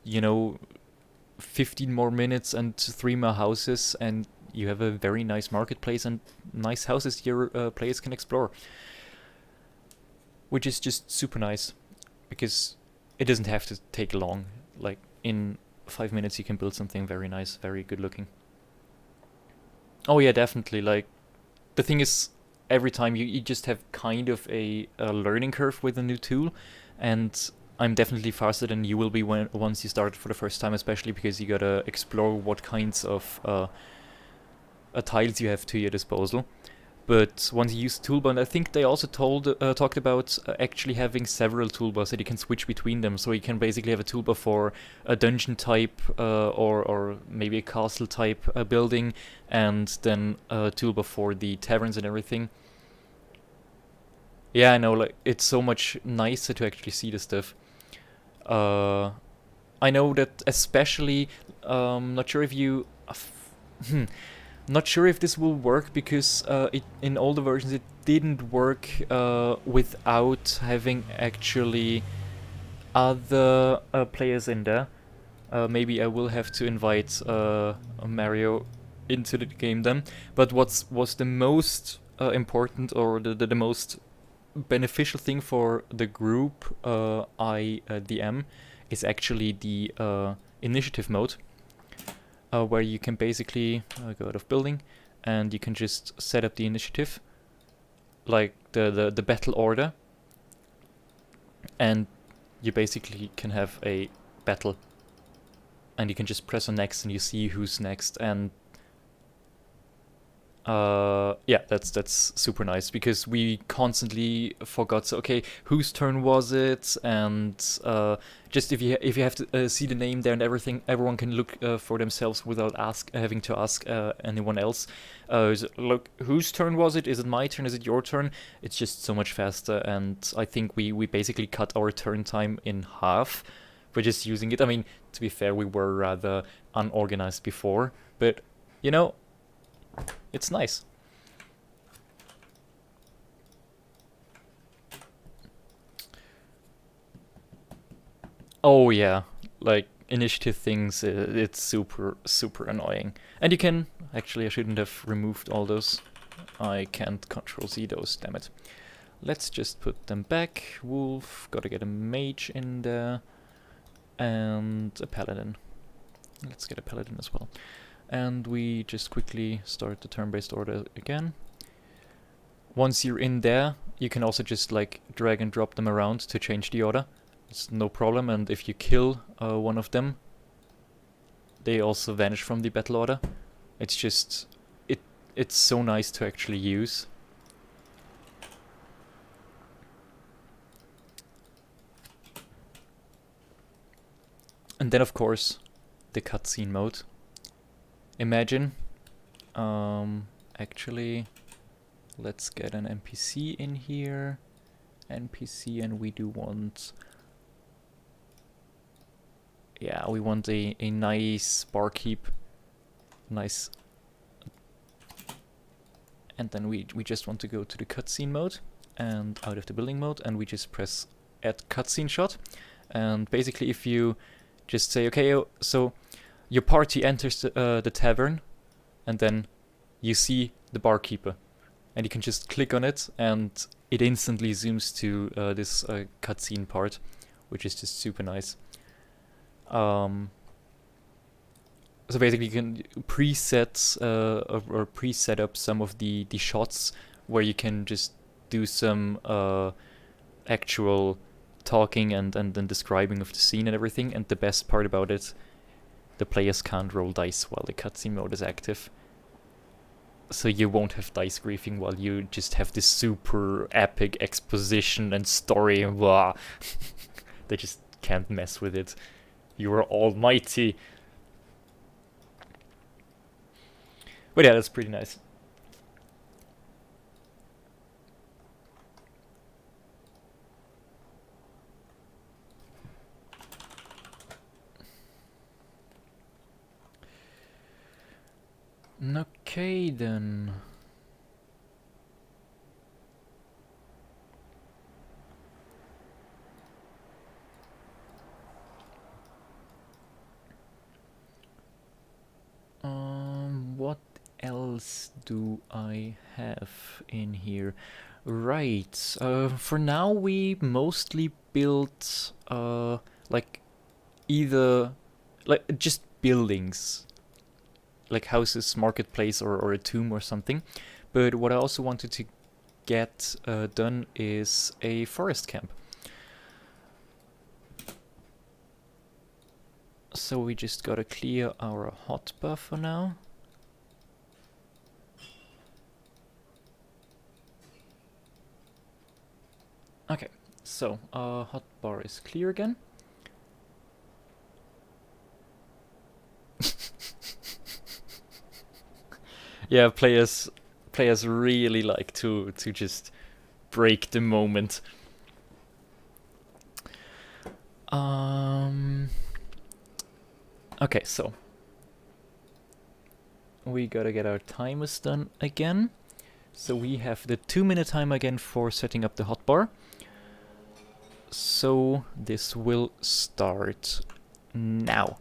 15 more minutes and 3 more houses, and you have a very nice marketplace and nice houses your players can explore. Which is just super nice, because it doesn't have to take long. Like in 5 minutes you can build something very nice, very good looking. Oh yeah, definitely. Like the thing is, every time you just have kind of a learning curve with a new tool, and I'm definitely faster than you will be once you start for the first time, especially because you gotta explore what kinds of tiles you have to your disposal. But once you use the toolbar, and I think they also talked about actually having several toolbars that you can switch between them. So you can basically have a toolbar for a dungeon type or maybe a castle type building, and then a toolbar for the taverns and everything. Yeah, I know, like, it's so much nicer to actually see the stuff. Uh, I know that especially, not sure if you, not sure if this will work because in older versions it didn't work without having actually other players in there. Maybe I will have to invite Mario into the game then. But what was the most important or the most beneficial thing for the group I DM is actually the initiative mode, where you can basically go out of building and you can just set up the initiative, like the battle order, and you basically can have a battle and you can just press on next and you see who's next. And yeah, that's super nice because we constantly forgot. So okay, whose turn was it? And just if you have to see the name there and everything, everyone can look for themselves without having to ask anyone else. Look, whose turn was it? Is it my turn? Is it your turn? It's just so much faster, and I think we basically cut our turn time in half for just using it. I mean, to be fair, we were rather unorganized before, but you know, it's nice. Oh yeah, like initiative things, it's super annoying. And you can, actually I shouldn't have removed all those. I can't control Z those, damn it. Let's just put them back. Wolf, gotta get a mage in there. And a paladin. Let's get a paladin as well. And we just quickly start the turn-based order again. Once you're in there, you can also just like drag and drop them around to change the order. It's no problem, and if you kill one of them, they also vanish from the battle order. It's just, it's so nice to actually use. And then of course, the cutscene mode. Imagine, actually, let's get an NPC in here. NPC, and we do want, yeah, we want a nice barkeep. Nice. And then we just want to go to the cutscene mode and out of the building mode, and we just press add cutscene shot. And basically if you just say, okay, so your party enters the tavern, and then you see the barkeeper, and you can just click on it and it instantly zooms to this cutscene part, which is just super nice. So basically you can preset or preset up some of the shots where you can just do some actual talking and then describing of the scene and everything. And the best part about it, the players can't roll dice while the cutscene mode is active. So you won't have dice griefing while you just have this super epic exposition and story and blah. They just can't mess with it. You are almighty. But yeah, that's pretty nice. Okay then. What else do I have in here? Right. For now we mostly built like either like just buildings, like houses, marketplace, or a tomb or something. But what I also wanted to get done is a forest camp. So we just gotta clear our hotbar for now. Okay, so hotbar is clear again. Yeah, players really like to just break the moment. Okay, so we gotta get our timers done again. So we have the 2-minute timer again for setting up the hotbar. So this will start now.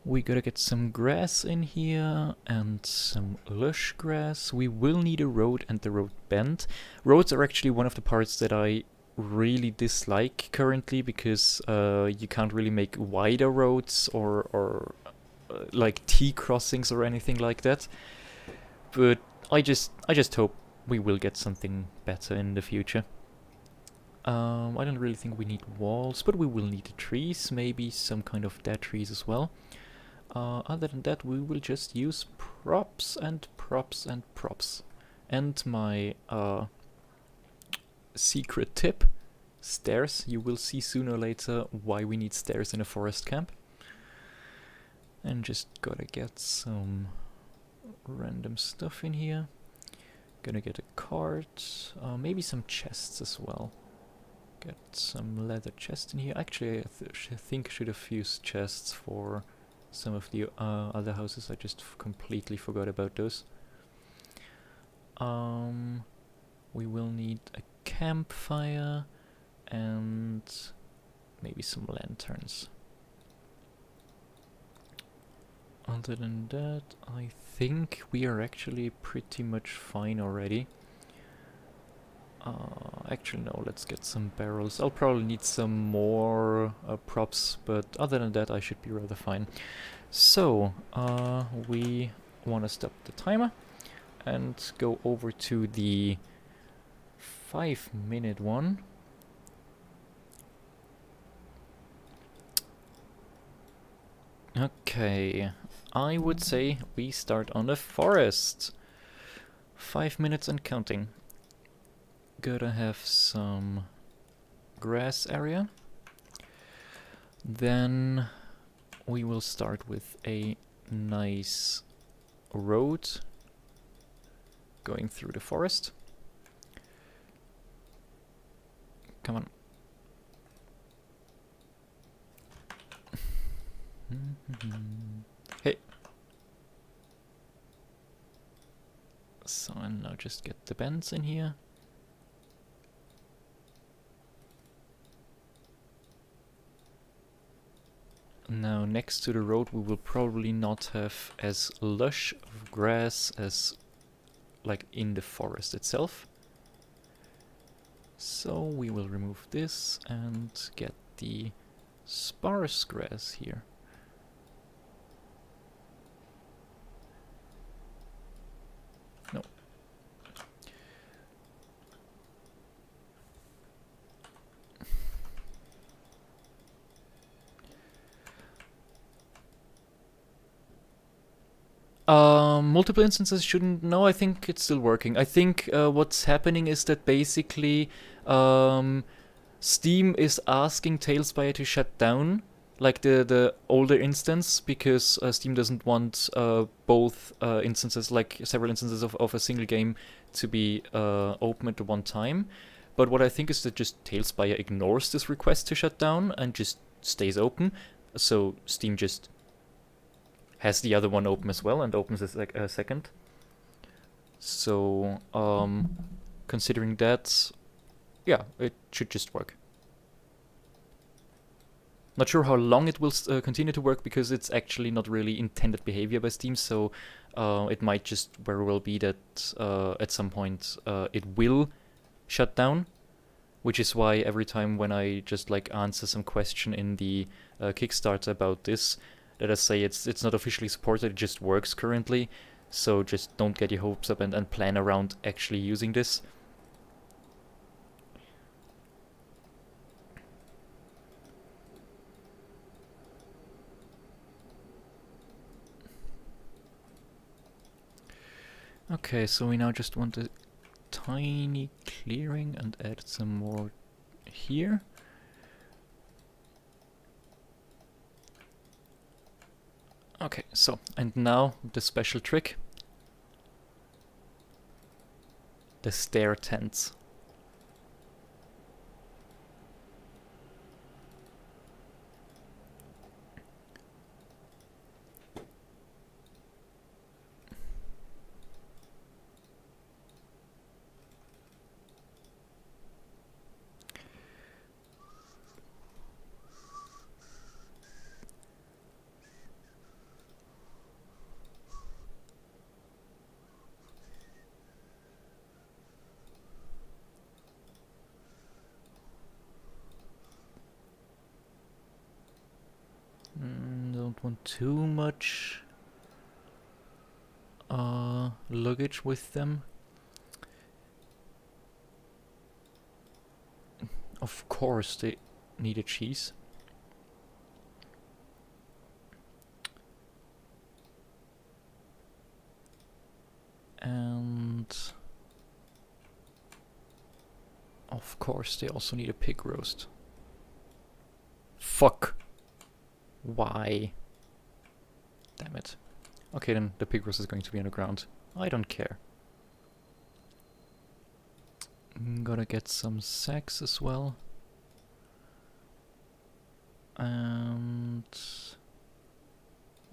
We gotta get some grass in here and some lush grass. We will need a road and the road bend. Roads are actually one of the parts that I really dislike currently because you can't really make wider roads or like T-crossings or anything like that. But I just hope we will get something better in the future. I don't really think we need walls, but we will need trees, maybe some kind of dead trees as well. Other than that, we will just use props and props and props. And my secret tip, stairs. You will see sooner or later why we need stairs in a forest camp. And just gotta get some random stuff in here. Gonna get a cart, maybe some chests as well. Get some leather chests in here. Actually, I think I should have used chests for some of the other houses. I just completely forgot about those. We will need a campfire and maybe some lanterns. Other than that, I think we are actually pretty much fine already. Actually no, let's get some barrels. I'll probably need some more props, but other than that I should be rather fine. So, we want to stop the timer and go over to the 5-minute one. Okay, I would say we start on the forest. 5 minutes and counting. Gotta have some grass area. Then we will start with a nice road going through the forest. Come on. Hey. So, and now just get the bends in here. Now, next to the road, we will probably not have as lush of grass as like in the forest itself. So we will remove this and get the sparse grass here. No. Multiple instances shouldn't... No, I think it's still working. I think what's happening is that basically Steam is asking TaleSpire to shut down like the older instance because Steam doesn't want both instances, like several instances of a single game to be open at the one time. But what I think is that just TaleSpire ignores this request to shut down and just stays open. So Steam just has the other one open as well and opens a second. So, considering that, yeah, it should just work. Not sure how long it will continue to work because it's actually not really intended behavior by Steam, so it might just very well be that at some point it will shut down, which is why every time when I just like answer some question in the Kickstarter about this, that I say it's not officially supported, it just works currently, so just don't get your hopes up and plan around actually using this. Okay, so we now just want a tiny clearing and add some more here. Okay, so, and now the special trick. The stair tents. want too much luggage with them. Of course they need a cheese. And of course they also need a pig roast. Fuck. Why? Damn it. Okay, then the pig roast is going to be on the ground. I don't care. I'm gonna get some sacks as well. And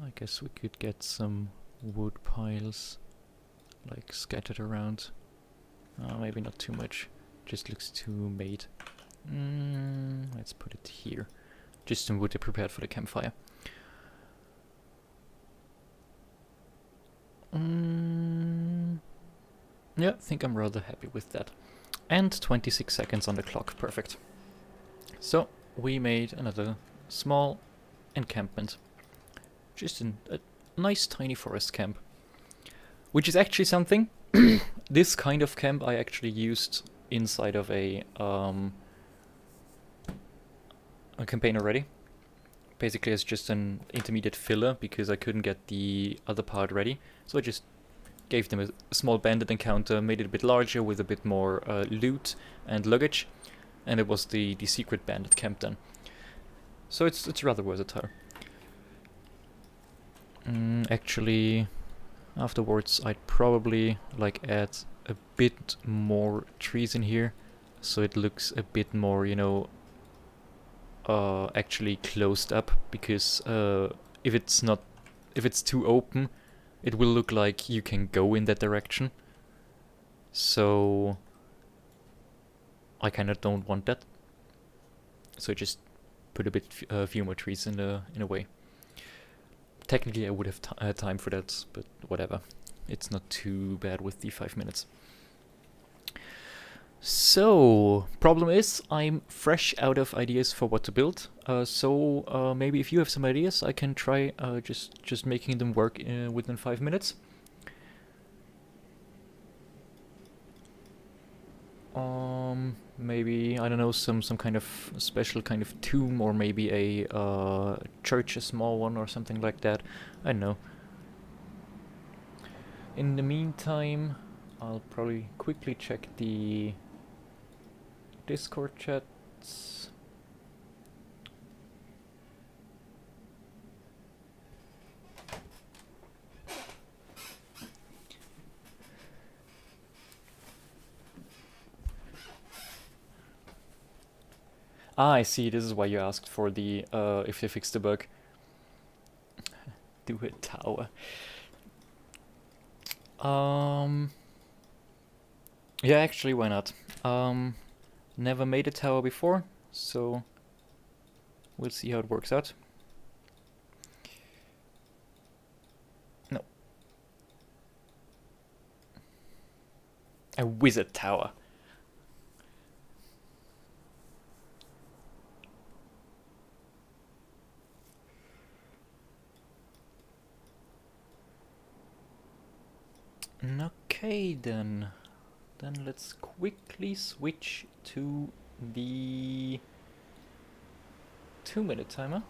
I guess we could get some wood piles like scattered around. Maybe not too much. Just looks too made. Let's put it here. Just some wood prepared for the campfire. Yeah, I think I'm rather happy with that. And 26 seconds on the clock, perfect. So, we made another small encampment. Just a nice tiny forest camp. Which is actually something. This kind of camp I actually used inside of a campaign already. Basically as just an intermediate filler because I couldn't get the other part ready. So I just gave them a small bandit encounter, made it a bit larger with a bit more loot and luggage, and it was the secret bandit camp then. So it's rather versatile. Actually, afterwards I'd probably like add a bit more trees in here, so it looks a bit more, you know, actually closed up. Because if it's too open, it will look like you can go in that direction. So I kind of don't want that. So I just put a few more trees in a way. Technically I would have had time for that, but whatever. It's not too bad with the 5 minutes. So, problem is, I'm fresh out of ideas for what to build. So maybe if you have some ideas, I can try just making them work within 5 minutes. Maybe, I don't know, some kind of special kind of tomb, or maybe a church, a small one, or something like that. I don't know. In the meantime, I'll probably quickly check the Discord chats. Ah, I see. This is why you asked for the if they fixed the bug. Do a tower. Yeah, actually, why not? Never made a tower before, so we'll see how it works out. No. A wizard tower. Okay, then let's quickly switch to the 2-minute timer.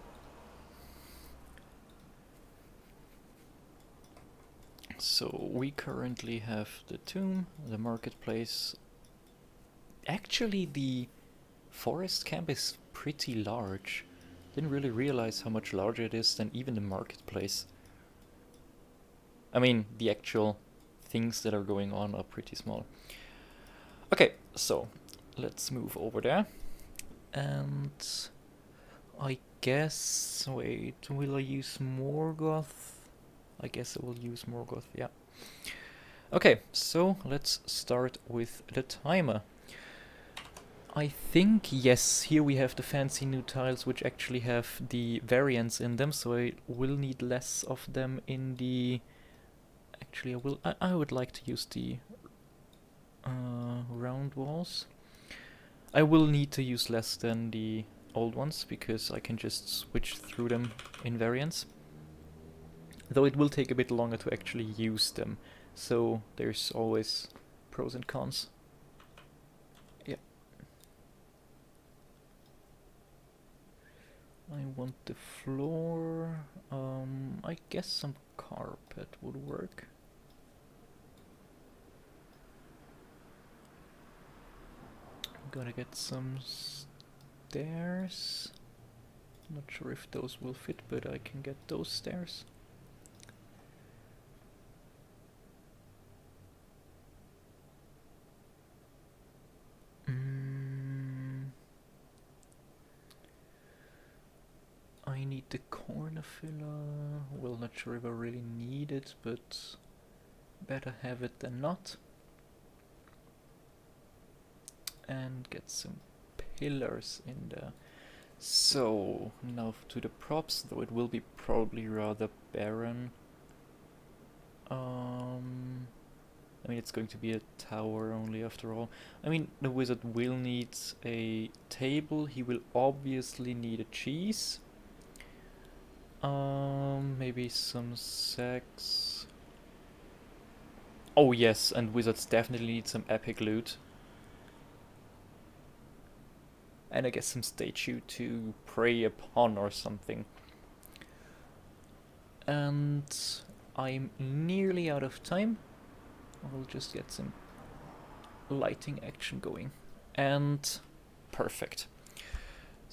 So we currently have the tomb, the marketplace. Actually, the forest camp is pretty large. Didn't really realize how much larger it is than even the marketplace. I mean, the actual things that are going on are pretty small. Okay, so let's move over there. And I guess, wait, will I use Morgoth? I guess I will use Morgoth, yeah. Okay, so let's start with the timer. I think, yes, here we have the fancy new tiles which actually have the variants in them, so I will need less of them in the... Actually, I would like to use the round walls. I will need to use less than the old ones because I can just switch through them in variants. though it will take a bit longer to actually use them. So there's always pros and cons. Yeah. I want the floor. I guess some carpet would work. I'm gonna get some stairs. Not sure if those will fit, but I can get those stairs. I need the corner filler. Well, not sure if I really need it, but better have it than not. And get some pillars in there. So, now to the props, though it will be probably rather barren. I mean, it's going to be a tower only after all. I mean, the wizard will need a table. He will obviously need a cheese. Maybe some sacks. Oh yes, and wizards definitely need some epic loot. And I guess some statue to prey upon or something. And I'm nearly out of time. I'll just get some lighting action going. And perfect.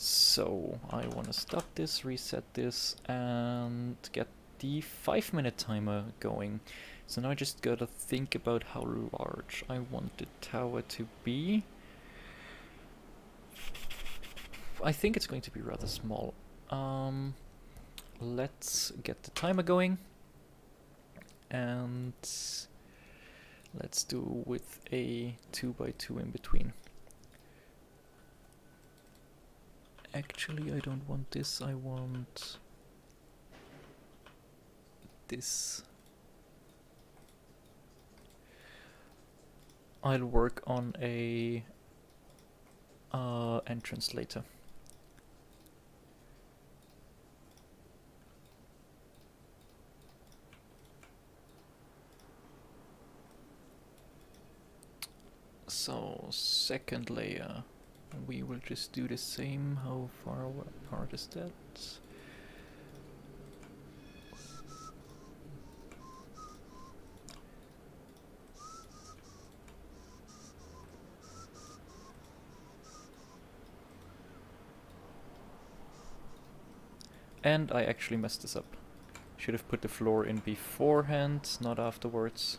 So I want to stop this, reset this, and get the 5-minute timer going. So now I just gotta think about how large I want the tower to be. I think it's going to be rather small. Let's get the timer going. And let's do with a 2x2 in between. Actually, I don't want this, I want this. I'll work on a entrance later. So, second layer. We will just do the same. How far apart is that? And I actually messed this up. Should have put the floor in beforehand, not afterwards.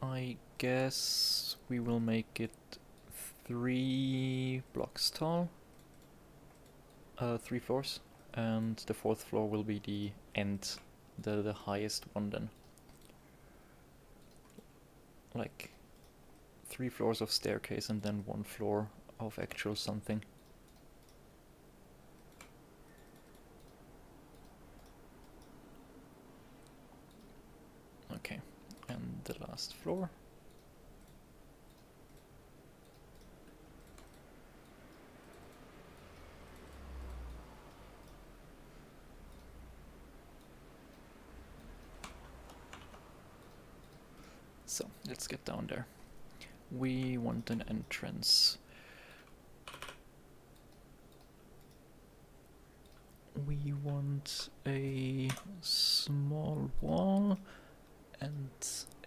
I guess we will make it 3 blocks tall. 3 floors. And the 4th floor will be the end, the highest one then. Like 3 floors of staircase and then 1 floor of actual something. Okay, and the last floor. So, let's get down there. We want an entrance. We want a small wall and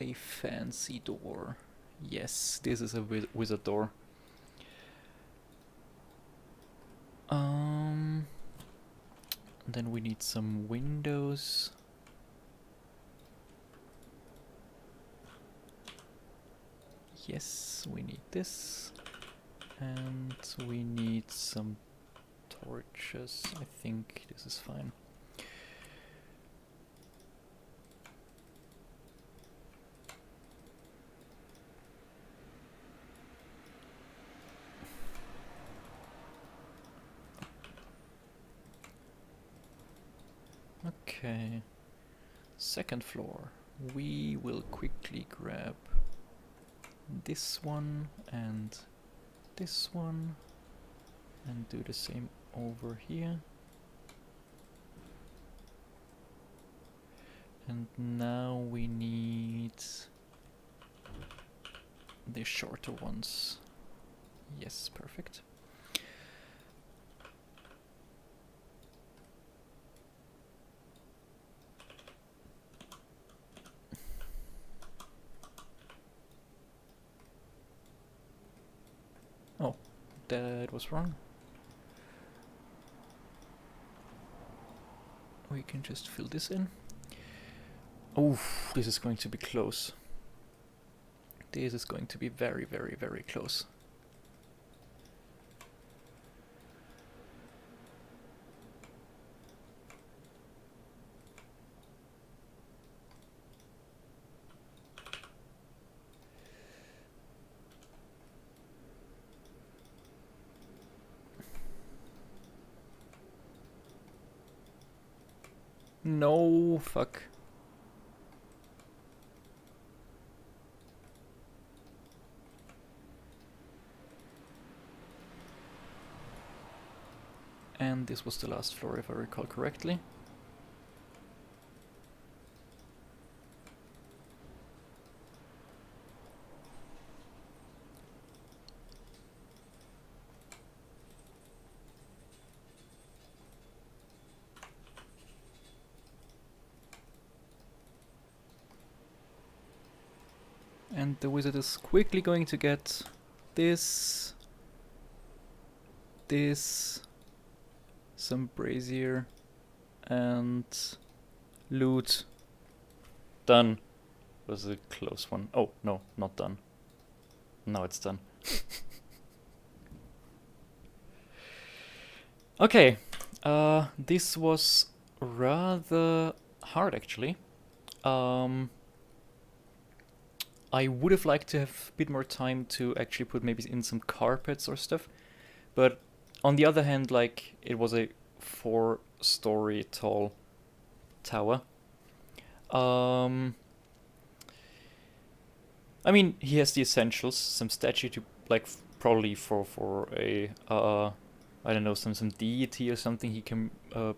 a fancy door. Yes, this is a wizard door. Then we need some windows. Yes, we need this. And we need some torches. I think this is fine. Okay. Second floor. We will quickly grab this one and this one and do the same over here. And now we need the shorter ones. Yes, perfect. Oh, that was wrong. We can just fill this in. Oh, this is going to be close. This is going to be very, very, very close. No, fuck. And this was the last floor, if I recall correctly. And the wizard is quickly going to get this, some brazier, and loot. Done. Was a close one. Oh, no, not done. Now it's done. Okay, this was rather hard actually. I would have liked to have a bit more time to actually put maybe in some carpets or stuff, but on the other hand, like, it was a 4-story tall tower. I mean, he has the essentials, some statue to, like, probably for a, I don't know, some deity or something he can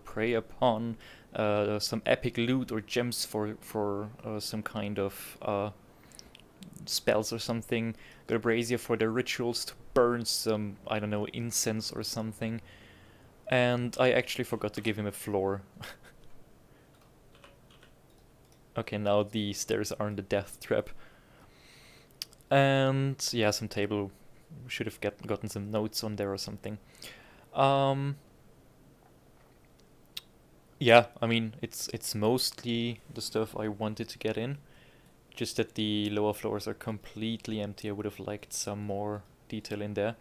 prey upon, some epic loot or gems for some kind of spells or something. Got a brazier for the rituals to burn some, I don't know, incense or something. And I actually forgot to give him a floor. Okay, now the stairs aren't a death trap. And yeah, some table. Should have gotten some notes on there or something. Yeah, I mean, it's mostly the stuff I wanted to get in. Just that the lower floors are completely empty. I would have liked some more detail in there.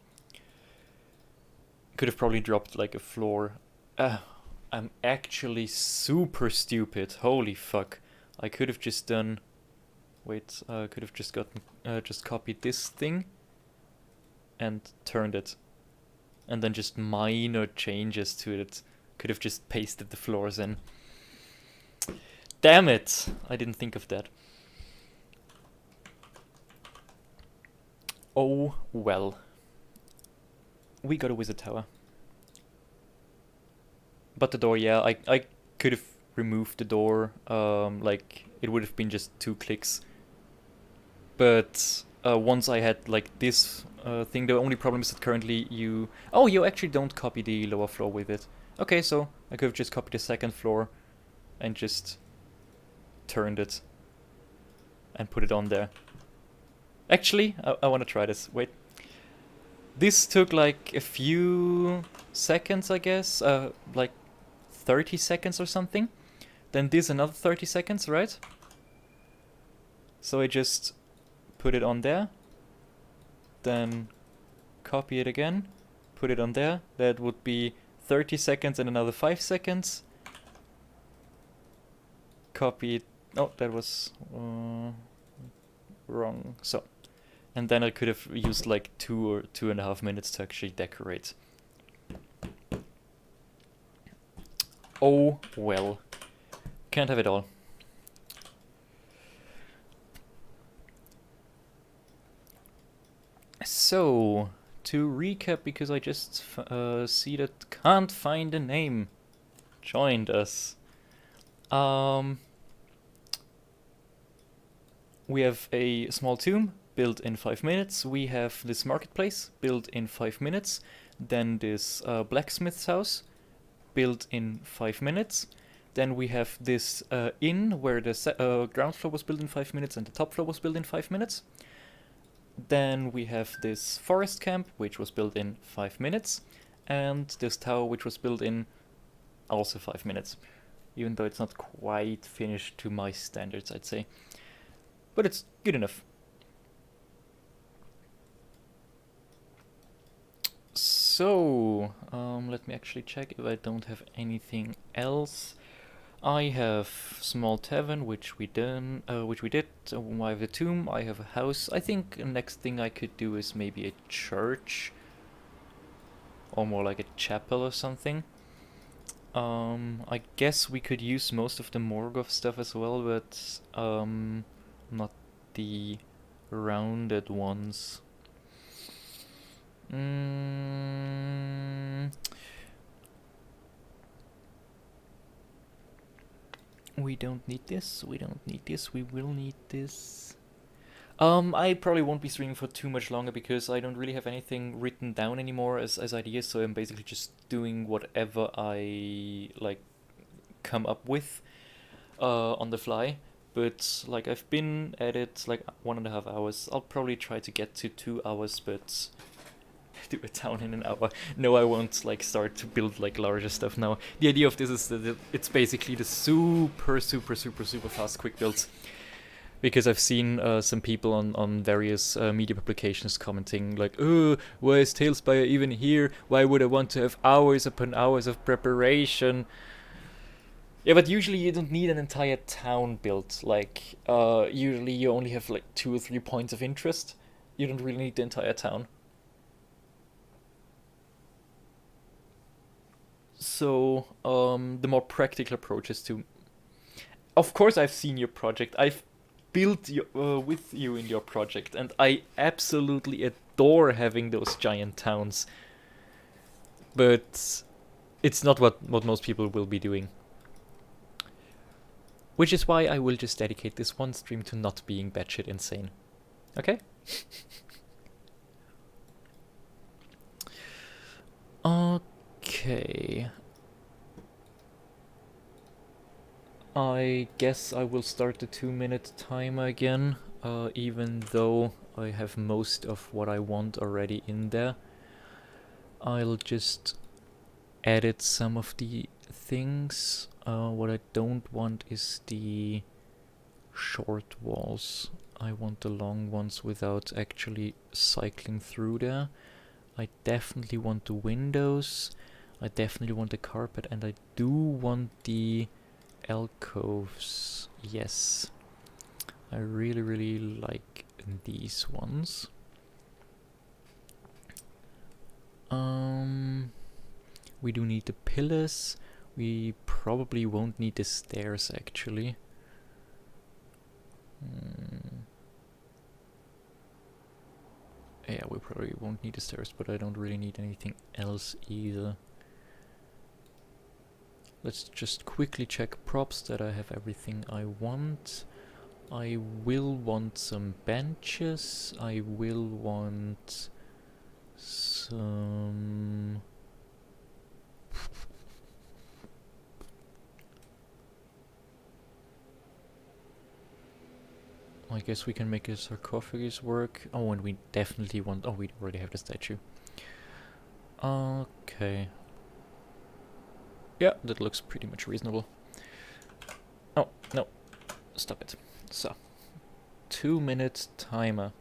Could have probably dropped like a floor. I'm actually super stupid. Holy fuck. I could have just done... Wait, could have just gotten... just copied this thing and turned it. And then just minor changes to it. Could have just pasted the floors in. Damn it! I didn't think of that. Oh, well. We got a wizard tower. But the door, yeah, I could have removed the door. Like, it would have been just 2 clicks. But once I had, like, this thing, the only problem is that currently you... Oh, you actually don't copy the lower floor with it. Okay, so I could have just copied the second floor and just turned it and put it on there. Actually, I want to try this. Wait. This took like a few seconds, I guess. Like 30 seconds or something. Then this another 30 seconds, right? So I just put it on there. Then copy it again. Put it on there. That would be 30 seconds and another 5 seconds. Copy it. Oh, that was wrong. So. And then I could have used like 2 or 2.5 minutes to actually decorate. Oh well. Can't have it all. So, to recap, because I just see that can't find a name joined us. We have a small tomb built in 5 minutes. We have this marketplace built in 5 minutes. Then this blacksmith's house built in 5 minutes. Then we have this inn where the ground floor was built in 5 minutes and the top floor was built in 5 minutes. Then we have this forest camp, which was built in 5 minutes. And this tower, which was built in also 5 minutes. Even though it's not quite finished to my standards, I'd say. But it's good enough. So, let me actually check if I don't have anything else. I have small tavern, which we did. I have a tomb. I have a house. I think the next thing I could do is maybe a church, or more like a chapel or something. I guess we could use most of the Morgoth stuff as well, but not the rounded ones. We don't need this. We don't need this. We will need this. I probably won't be streaming for too much longer because I don't really have anything written down anymore as ideas, so I'm basically just doing whatever I like come up with on the fly. But like I've been at it like 1.5 hours. I'll probably try to get to 2 hours, but do a town in an hour. No, I won't like start to build like larger stuff now. The idea of this is that it's basically the super fast quick builds. Because I've seen some people on various media publications commenting like, oh, why is TaleSpire even here? Why would I want to have hours upon hours of preparation? Yeah, but usually you don't need an entire town built. Like, usually you only have like 2 or 3 points of interest. You don't really need the entire town. So, the more practical approach is to... Of course I've seen your project. I've built with you in your project, and I absolutely adore having those giant towns. But it's not what most people will be doing. Which is why I will just dedicate this one stream to not being batshit insane. Okay? Okay. I guess I will start the 2-minute timer again, even though I have most of what I want already in there. I'll just edit some of the things. What I don't want is the short walls. I want the long ones without actually cycling through there. I definitely want the windows. I definitely want the carpet, and I do want the alcoves. Yes, I really like these ones. We do need the pillars. We probably won't need the stairs actually. Yeah, we probably won't need the stairs, but I don't really need anything else either. Let's just quickly check props that I have everything I want. I will want some benches. I will want some... I guess we can make a sarcophagus work. Oh, and we definitely want... Oh, we already have the statue. Okay. Yeah, that looks pretty much reasonable. Oh, no. Stop it. So, 2-minute timer.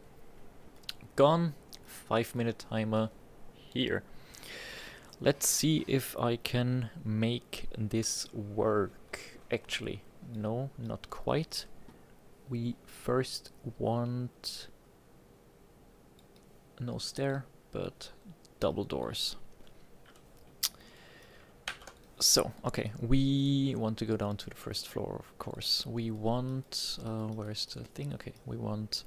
Gone. 5-minute timer here. Let's see if I can make this work. Actually, no, not quite. We first want no stair, but double doors. So, okay, we want to go down to the first floor, of course. We want, where's the thing? Okay, we want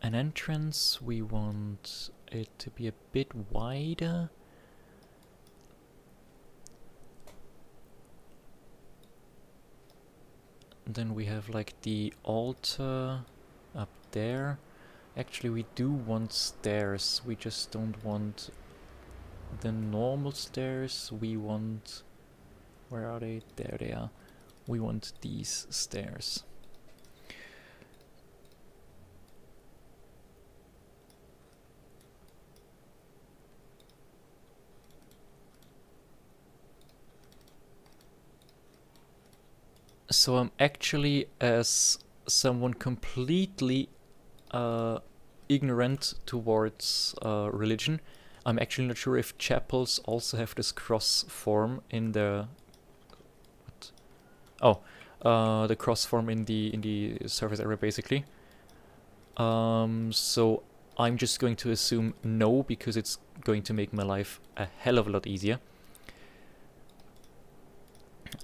an entrance. We want it to be a bit wider. Then we have like the altar up there. Actually, we do want stairs. We just don't want the normal stairs. We want... Where are they? There they are. We want these stairs. So I'm actually, as someone completely ignorant towards religion, I'm actually not sure if chapels also have this cross form in the... What? Oh, the cross form in the surface area, basically. So I'm just going to assume no, because it's going to make my life a hell of a lot easier.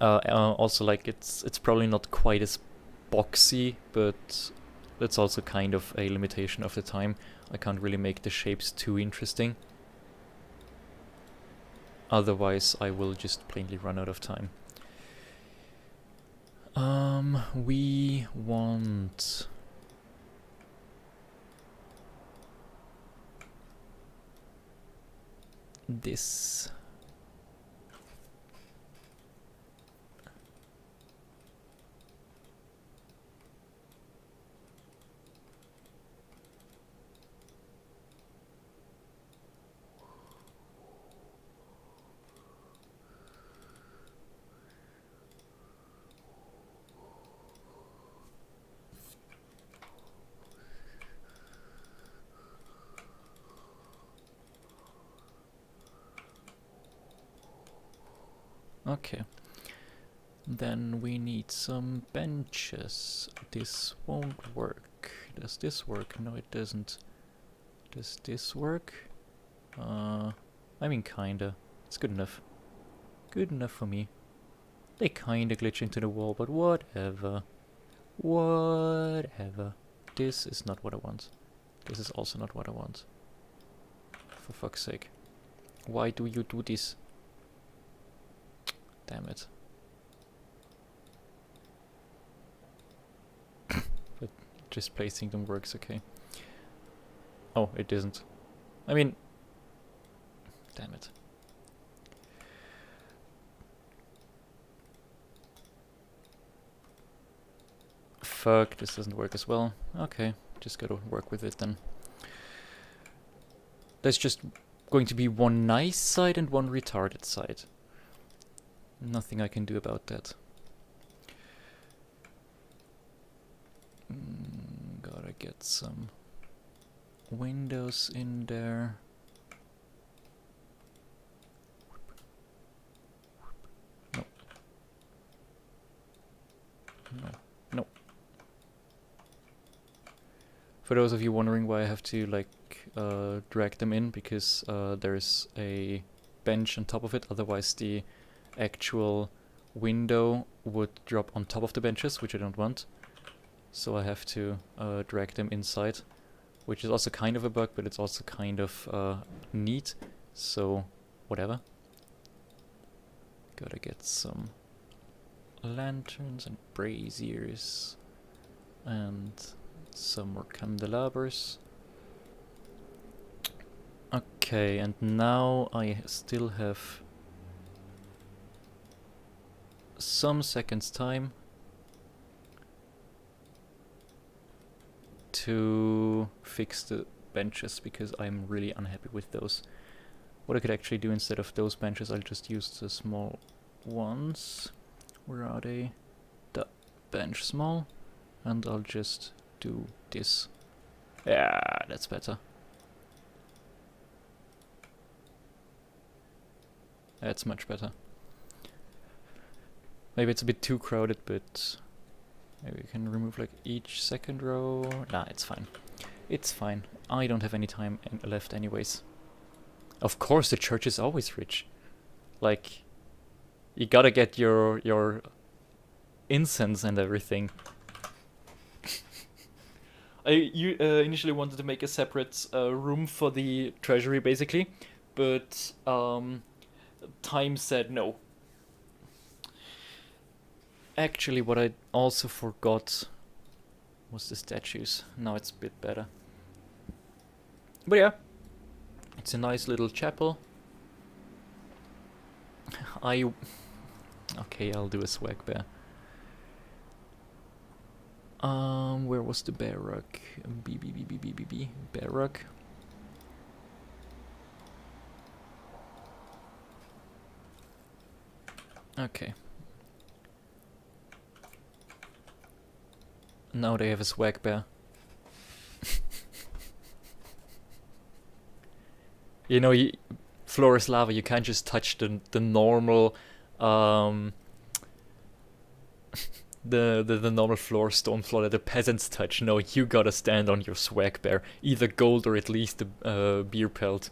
Also, like, it's probably not quite as boxy, but that's also kind of a limitation of the time. I can't really make the shapes too interesting. Otherwise, I will just plainly run out of time. We want... this. Okay. Then we need some benches. This won't work. Does this work? No, it doesn't. Does this work? I mean, kinda. It's good enough. Good enough for me. They kinda glitch into the wall, but whatever. Whatever. This is not what I want. This is also not what I want. For fuck's sake. Why do you do this? Damn it. But just placing them works, okay. Oh, it isn't. I mean... Damn it. Fuck, this doesn't work as well. Okay, just gotta work with it then. There's just going to be one nice side and one retarded side. Nothing I can do about that. Gotta get some windows in there. No. No. No. For those of you wondering why I have to, like, drag them in, because there's a bench on top of it, otherwise the actual window would drop on top of the benches, which I don't want. So I have to drag them inside, which is also kind of a bug, but it's also kind of neat, so whatever. Gotta get some lanterns and braziers and some more candelabras. Okay, and now I still have some seconds time to fix the benches, because I'm really unhappy with those. What I could actually do instead of those benches, I'll just use the small ones. Where are they? The bench small. And I'll just do this. Yeah, that's better. That's much better. Maybe it's a bit too crowded, but maybe we can remove like each second row. Nah, it's fine. It's fine. I don't have any time left anyways. Of course the church is always rich. Like, you gotta get your incense and everything. I initially wanted to make a separate room for the treasury, basically, but time said no. Actually, what I also forgot was the statues. Now it's a bit better. But yeah, it's a nice little chapel. Okay, I'll do a swag bear. Where was the barrack? B. Barrack. Okay. Now they have a swag bear. You know, floor is lava. You can't just touch the normal, the normal floor, stone floor that the peasants touch. No, you gotta stand on your swag bear, either gold or at least the beer pelt.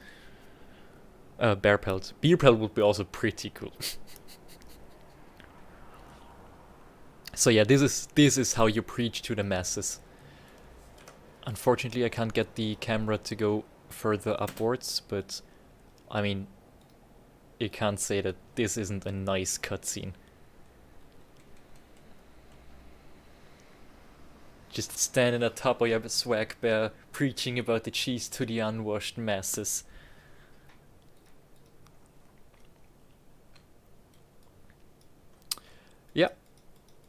Bear pelt. Beer pelt would be also pretty cool. So yeah, this is how you preach to the masses. Unfortunately, I can't get the camera to go further upwards, but I mean, you can't say that this isn't a nice cutscene. Just standing atop of your swag bear, preaching about the cheese to the unwashed masses. Yeah,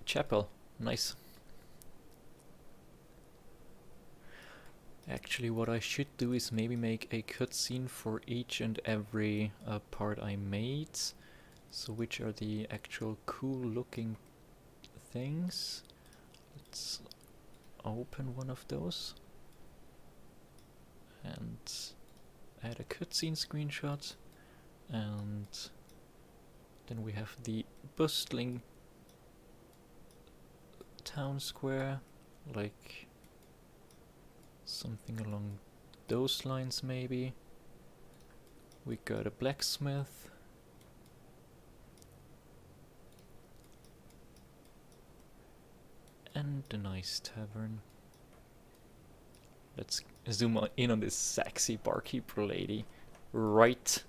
chapel, nice. Actually, what I should do is maybe make a cutscene for each and every part I made. So which are the actual cool looking things? Let's open one of those and add a cutscene screenshot, and then we have the bustling town square, like something along those lines maybe. We got a blacksmith. And a nice tavern. Let's zoom in on this sexy barkeeper lady. Right.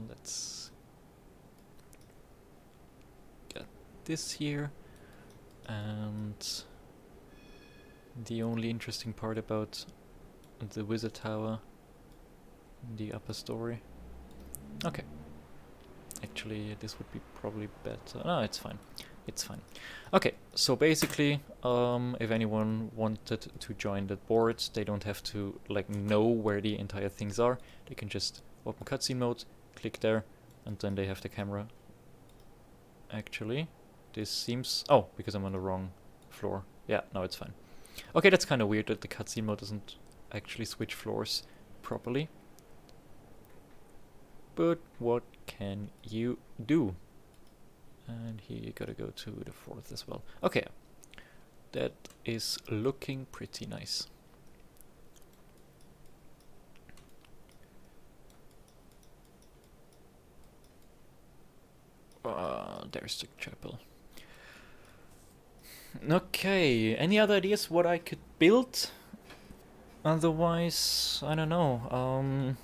Let's get this here. And the only interesting part about the wizard tower, the upper story. Okay. Actually, this would be probably better. No, it's fine. It's fine. Okay, so basically, if anyone wanted to join the board, they don't have to like know where the entire things are. They can just open cutscene mode, click there, and then they have the camera. Actually, this seems... Oh, because I'm on the wrong floor. Yeah, no, it's fine. Okay, that's kind of weird that the cutscene mode doesn't actually switch floors properly. But what can you do? And here you gotta go to the fourth as well. Okay, that is looking pretty nice. There's the chapel. Okay, any other ideas what I could build? Otherwise, I don't know.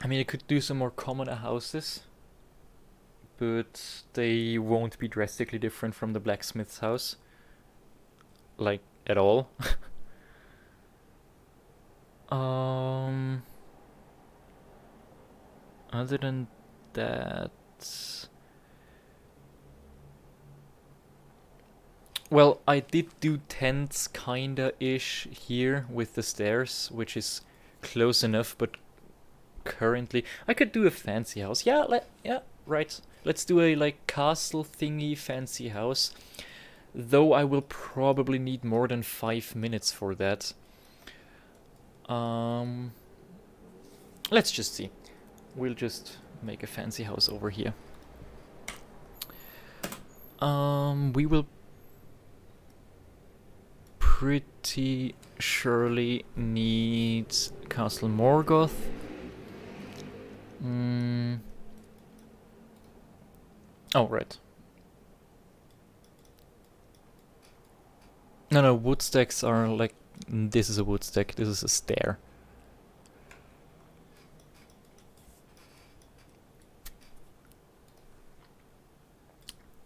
I mean, I could do some more commoner houses, but they won't be drastically different from the blacksmith's house. Like, at all. Other than that... Well, I did do tents kinda-ish here with the stairs, which is close enough, but currently... I could do a fancy house. Yeah, right. Let's do a, like, castle thingy fancy house. Though I will probably need more than 5 minutes for that. Let's just see. We'll just make a fancy house over here. We will pretty surely need Castle Morgoth Mm. Oh, right. No, wood stacks are like... This is a wood stack, this is a stair.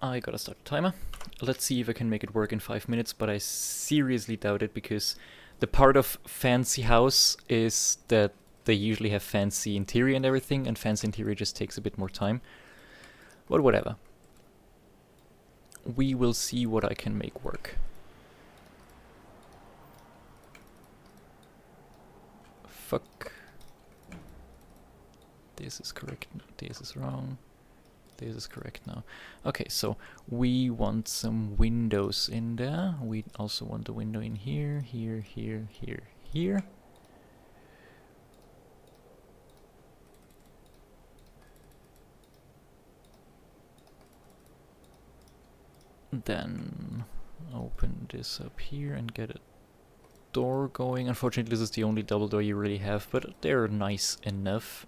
I gotta start the timer. Let's see if I can make it work in 5 minutes, but I seriously doubt it, because the part of fancy house is that they usually have fancy interior and everything, and fancy interior just takes a bit more time. But whatever. We will see what I can make work. Fuck. This is correct, this is wrong. This is correct now. Okay, so we want some windows in there. We also want a window in here, here, here, here, here. Then open this up here and get a door going. Unfortunately, this is the only double door you really have, but they're nice enough.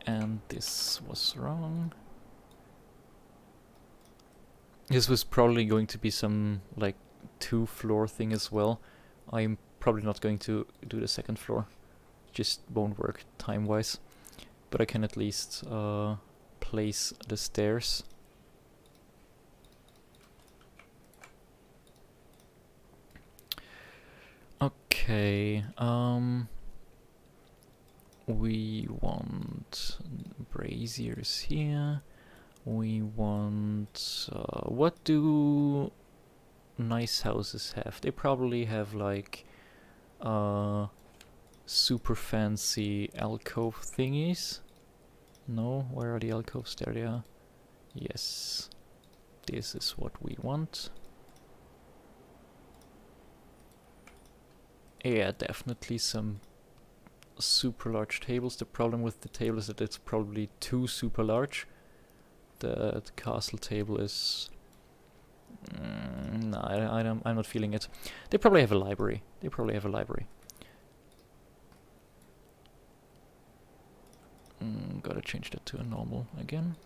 And this was wrong. This was probably going to be some like 2-floor thing as well. I'm probably not going to do the second floor. Just won't work time-wise. But I can at least place the stairs. Okay, we want braziers here. We want... what do nice houses have? They probably have like super fancy alcove thingies. No? Where are the alcoves? There they are. Yes. This is what we want. Yeah, definitely some super large tables. The problem with the table is that it's probably too super large. The castle table is... no, I'm not feeling it. They probably have a library. They probably have a library. Gotta change that to a normal again.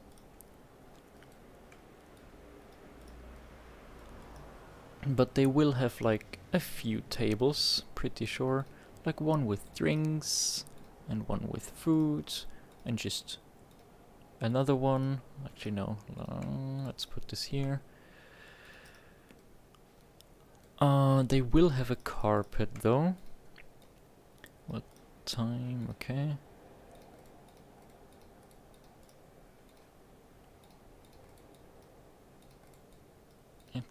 But they will have like a few tables, pretty sure. Like one with drinks, and one with food, and just another one. Actually, no. Let's put this here. They will have a carpet though. What time? Okay.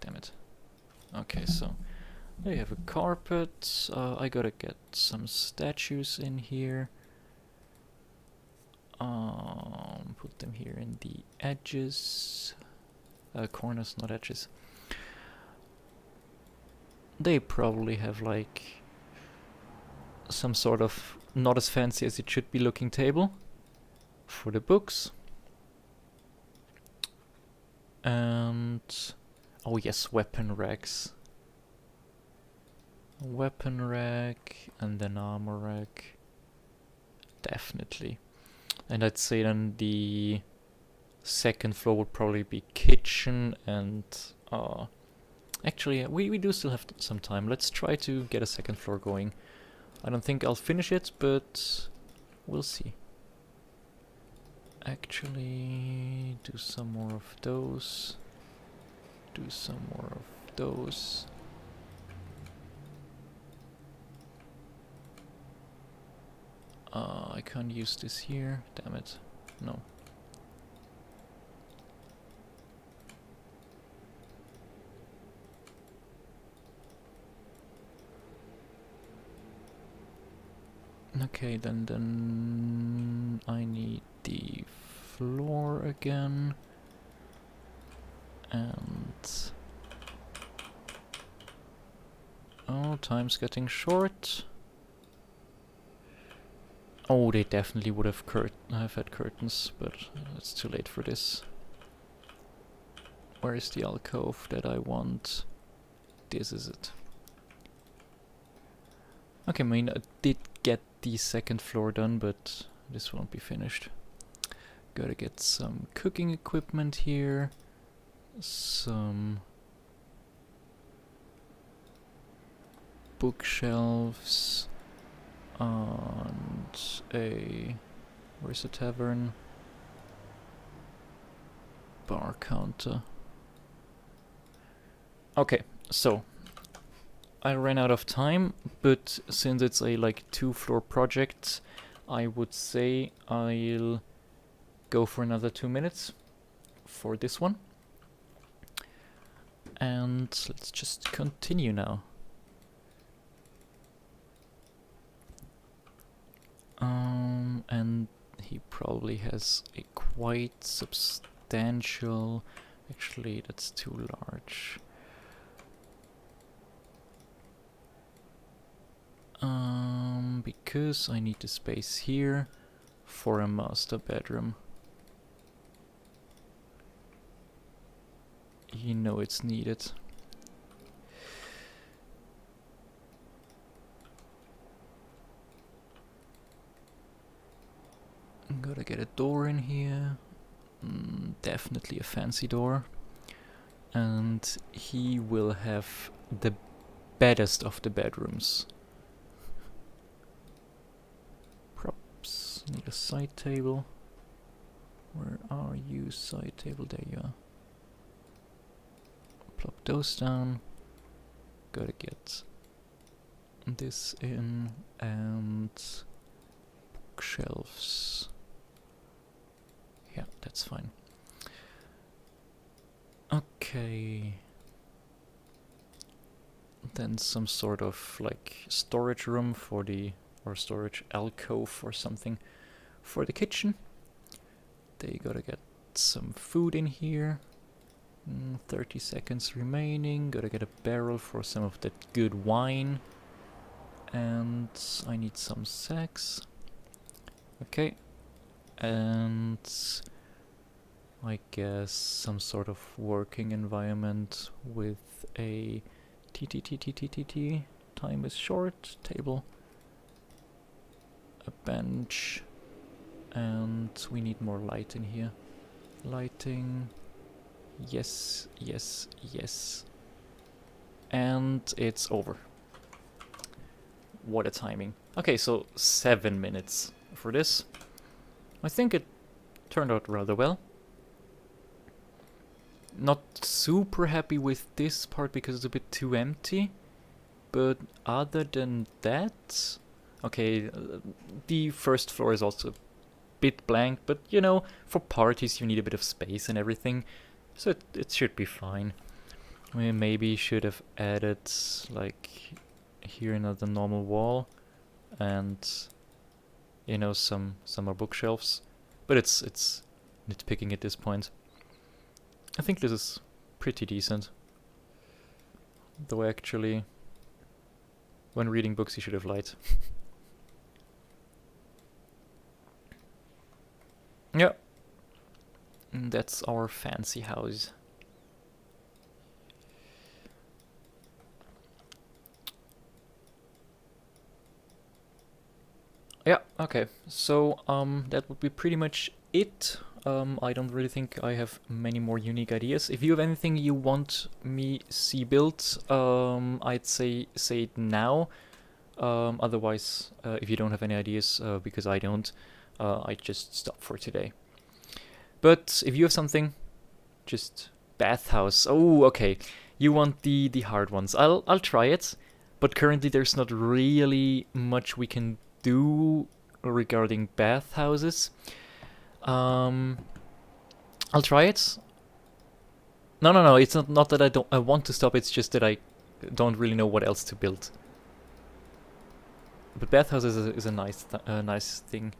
Damn it. Okay, so they have a carpet. I gotta get some statues in here. Put them here in the edges. Corners, not edges. They probably have like some sort of not as fancy as it should be looking table for the books. And oh yes, weapon racks. Weapon rack and then armor rack. Definitely. And I'd say then the second floor would probably be kitchen and actually we do still have some time. Let's try to get a second floor going. I don't think I'll finish it, but we'll see. Actually, do some more of those. Do some more of those. I can't use this here. Damn it. No. Okay, then I need the floor again. And oh, time's getting short. Oh, they definitely would have had curtains, but it's too late for this. Where is the alcove that I want? This is it. Okay, I mean, I did get the second floor done, but this won't be finished. Gotta get some cooking equipment here. Some bookshelves. And where's the tavern? Bar counter. Okay, so I ran out of time, but since it's a like 2-floor project, I would say I'll go for another 2 minutes for this one. And let's just continue now. And he probably has a quite substantial... Actually, that's too large. Because I need the space here for a master bedroom. You know it's needed. Gotta get a door in here. Definitely a fancy door. And he will have the baddest of the bedrooms. Props. Need a side table. Where are you? Side table, there you are. Plop those down. Gotta get this in, and bookshelves. Yeah, that's fine. Okay. Then some sort of like storage room for the, or storage alcove or something for the kitchen. They gotta get some food in here. 30 seconds remaining. Gotta get a barrel for some of that good wine. And I need some sacks. Okay. And I guess some sort of working environment with a TTTTTTT. Time is short. Table. A bench. And we need more light in here. Lighting. Yes, yes, yes. And it's over. What a timing. Okay, so 7 minutes for this. I think it turned out rather well. Not super happy with this part because it's a bit too empty. But other than that... Okay, the first floor is also a bit blank, but you know, for parties you need a bit of space and everything. So it should be fine. We maybe should have added, like, here another normal wall. And, you know, some more bookshelves. But it's nitpicking at this point. I think this is pretty decent. Though actually, when reading books you should have light. Yeah. And that's our fancy house. Yeah, okay. So, that would be pretty much it. I don't really think I have many more unique ideas. If you have anything you want me see built, I'd say it now. Otherwise, if you don't have any ideas, because I don't, I just stop for today. But if you have something, just bathhouse. Oh, okay. You want the hard ones. I'll try it, but currently there's not really much we can do regarding bathhouses. I'll try it. No. It's not that I want to stop. It's just that I don't really know what else to build. But bathhouses is a nice thing.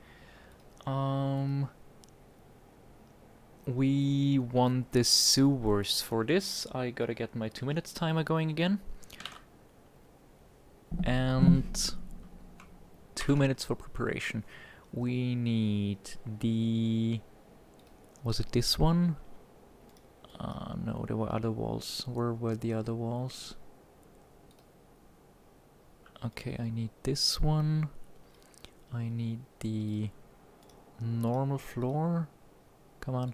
We want the sewers for this. I gotta get my 2 minutes timer going again. And 2 minutes for preparation. We need the... Was it this one? No, there were other walls. Where were the other walls? Okay, I need this one. I need the normal floor. Come on.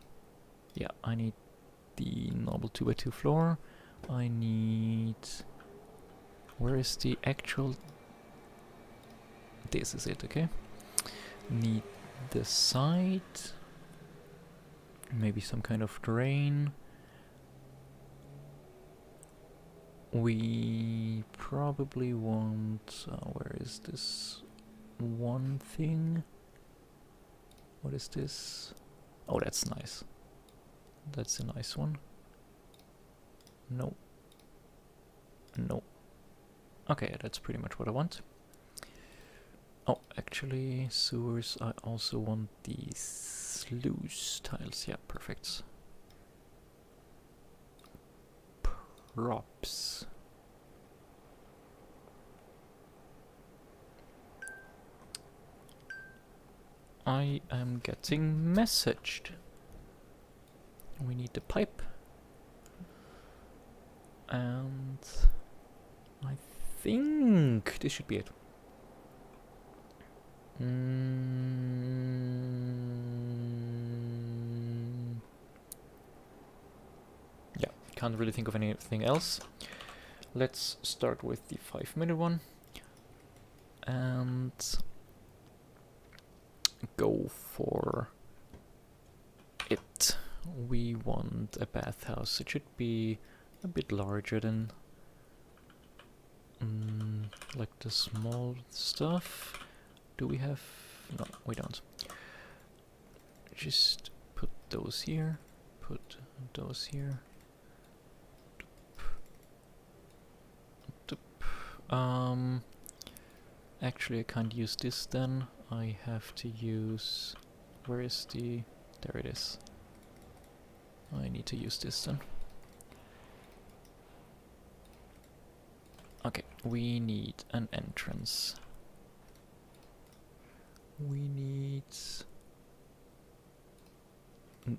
Yeah, I need the normal 2x2 floor. I need... Where is the actual... This is it, okay. Need the side. Maybe some kind of drain. We probably want... where is this one thing? What is this? Oh, that's nice. That's a nice one. No. No. Okay, that's pretty much what I want. Oh, actually, sewers, I also want these sluice tiles. Yeah, perfect. Props. I am getting messaged. We need the pipe. And I think this should be it. Yeah, can't really think of anything else. Let's start with the 5-minute one and go for it. We want a bathhouse. It should be a bit larger than like the small stuff. Do we have... No, we don't. Just put those here. Put those here. Actually I can't use this then. I have to use... Where is the... There it is. I need to use this then. Okay, we need an entrance. We need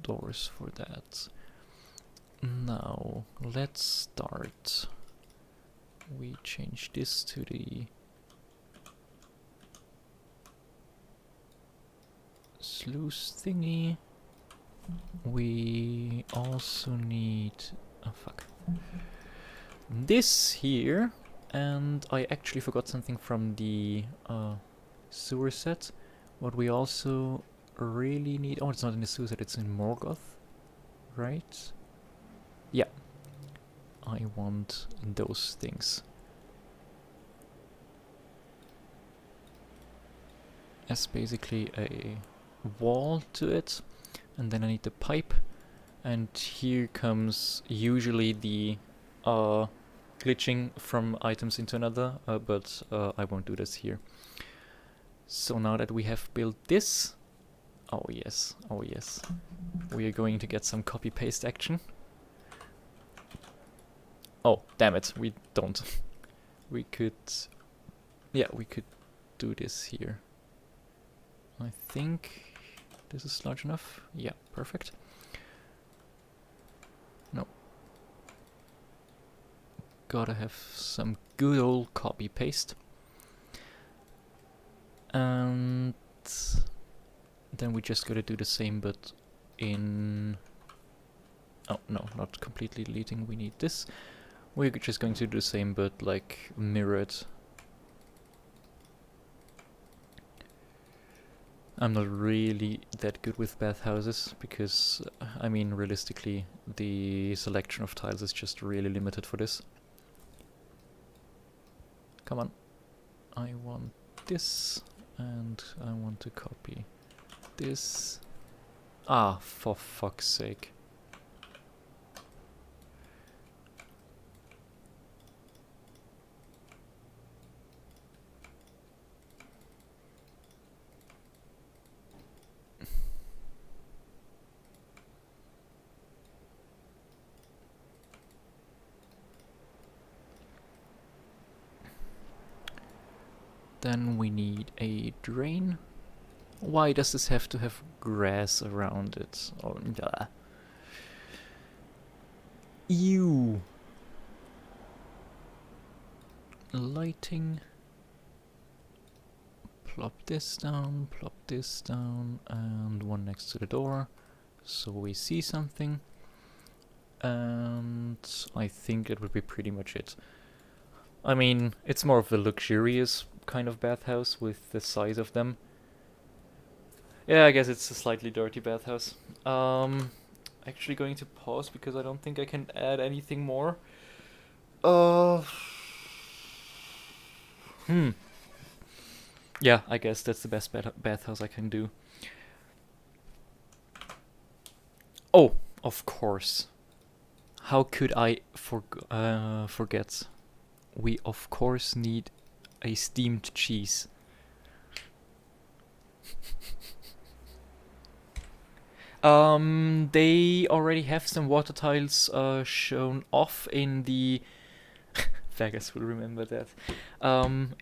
doors for that. Now, let's start. We change this to the sluice thingy. We also need... Oh, fuck. This here, and I actually forgot something from the sewer set. What we also really need... Oh, it's not in the sewer set, it's in Morgoth, right? Yeah. I want those things. As basically a wall to it, and then I need the pipe, and here comes usually the glitching from items into another, but I won't do this here. So now that we have built this, oh yes, we are going to get some copy-paste action. Oh, damn it, we don't. We could... Yeah, we could do this here. I think this is large enough. Yeah, perfect. No. Gotta have some good old copy-paste. And then we just gotta do the same, but in... Oh, no, not completely deleting, we need this. We're just going to do the same, but like mirrored. I'm not really that good with bathhouses, because, I mean, realistically, the selection of tiles is just really limited for this. Come on. I want this, and I want to copy this. Ah, for fuck's sake. Then we need a drain. Why does this have to have grass around it? Oh, duh. Ew. Lighting. plop this down, and one next to the door, so we see something. And I think it would be pretty much it. I mean, it's more of a luxurious kind of bathhouse with the size of them. Yeah, I guess it's a slightly dirty bathhouse. Actually going to pause because I don't think I can add anything more. Yeah, I guess that's the best bathhouse I can do. Oh, of course. How could I forget? We of course need a steamed cheese. They already have some water tiles shown off in the Vegas will remember that.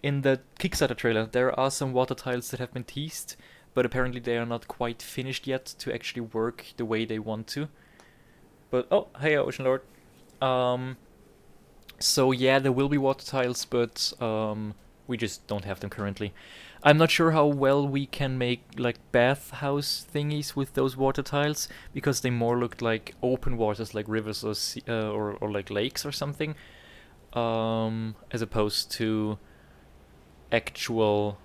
In the Kickstarter trailer, there are some water tiles that have been teased, but apparently they are not quite finished yet to actually work the way they want to. But oh, hey, Ocean Lord. So yeah, there will be water tiles, but we just don't have them currently. I'm not sure how well we can make like bathhouse thingies with those water tiles, because they more looked like open waters, like rivers or or like lakes or something, as opposed to actual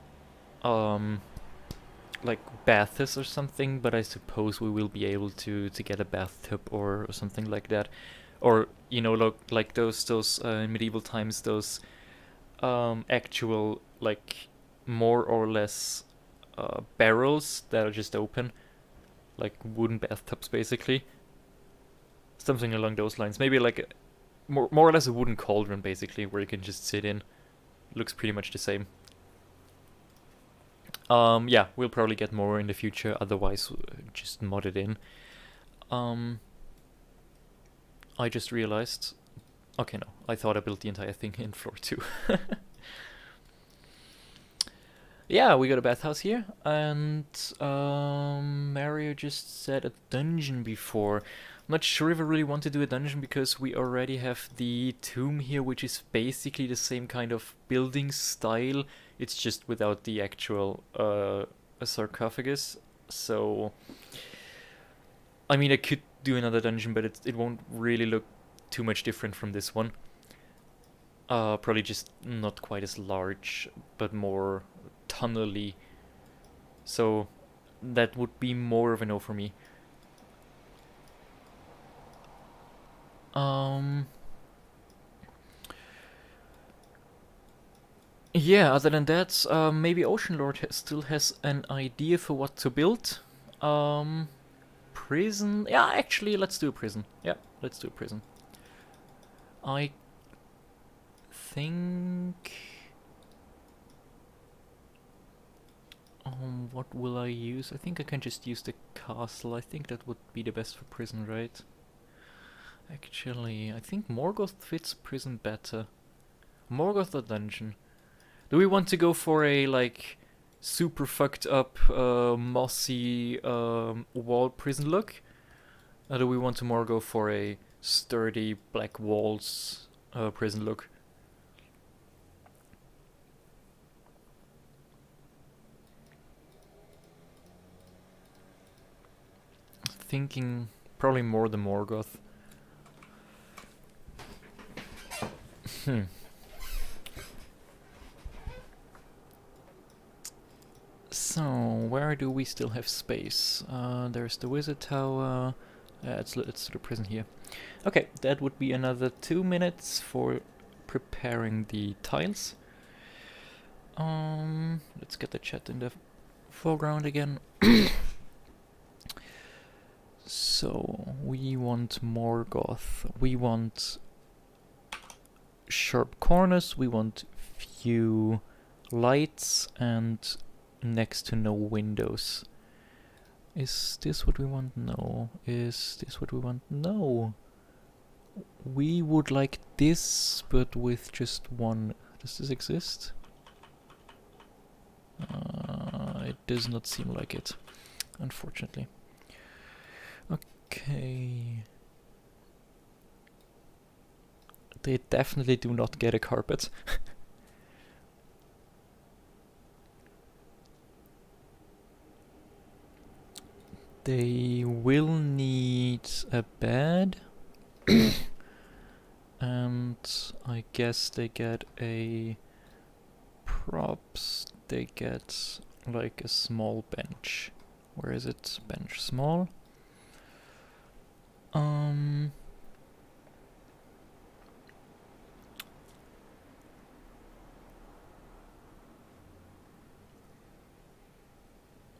like baths or something. But I suppose we will be able to get a bathtub or something like that, or you know, look like those in medieval times, those actual like more or less barrels that are just open, like wooden bathtubs basically, something along those lines. Maybe like more or less a wooden cauldron basically, where you can just sit in. Looks pretty much the same. Yeah, we'll probably get more in the future, otherwise just mod it in. I just realized, okay, no, I thought I built the entire thing in floor 2. Yeah, we got a bathhouse here, and Mario just said a dungeon before. I'm not sure if I really want to do a dungeon, because we already have the tomb here, which is basically the same kind of building style. It's just without the actual sarcophagus. So, I mean, I could do another dungeon, but it won't really look too much different from this one. Probably just not quite as large, but more tunnely. So that would be more of a no for me. Yeah, other than that, maybe Ocean Lord still has an idea for what to build. Prison? Yeah, actually, let's do a prison. Yeah, let's do a prison. I think... what will I use? I think I can just use the castle. I think that would be the best for prison, right? Actually, I think Morgoth fits prison better. Morgoth or dungeon? Do we want to go for a, like, super fucked up, mossy, wall prison look? Or do we want to more go for a sturdy black walls, prison look? Thinking probably more the Morgoth. So, where do we still have space? There's the wizard tower. Let's do the prison here. Okay, that would be another 2 minutes for preparing the tiles. Let's get the chat in the foreground again. So, we want Morgoth. We want sharp corners. We want few lights and next to no windows. Is this what we want? No. Is this what we want? No. We would like this, but with just one. Does this exist? It does not seem like it, unfortunately. Okay. They definitely do not get a carpet. They will need a bed. And I guess they get a props. They get like a small bench. Where is it? Bench small.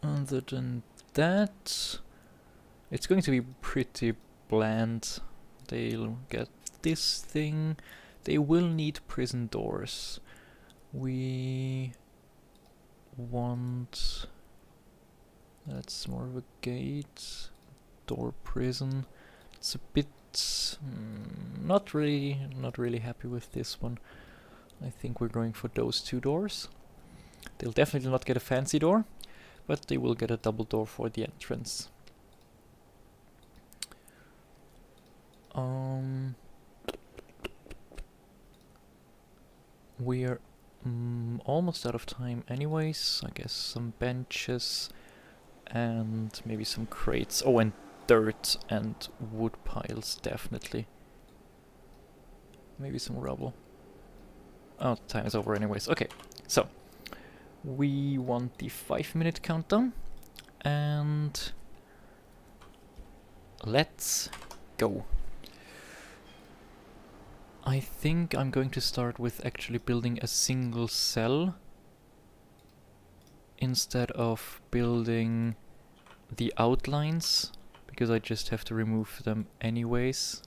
Other than that, it's going to be pretty bland. They'll get this thing. They will need prison doors. We want... That's more of a gate. Door prison. It's a bit... not really happy with this one. I think we're going for those two doors. They'll definitely not get a fancy door, but they will get a double door for the entrance. We're almost out of time anyways. I guess some benches and maybe some crates. Oh, and dirt and wood piles, definitely. Maybe some rubble. Oh, time is over anyways. Okay, so we want the 5-minute countdown, and let's go. I think I'm going to start with actually building a single cell instead of building the outlines, because I just have to remove them anyways.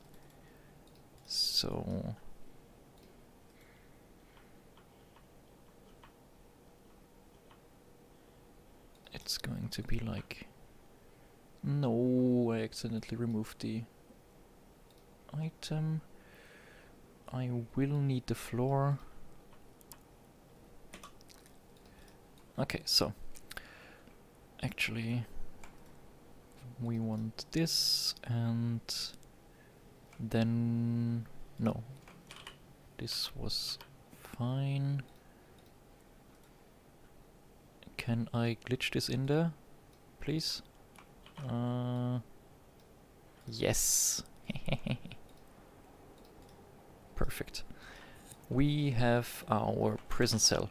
So it's going to be like... No, I accidentally removed the item. I will need the floor. Okay, so actually we want this, and then no, this was fine. Can I glitch this in there, please? Yes. Perfect. We have our prison cell.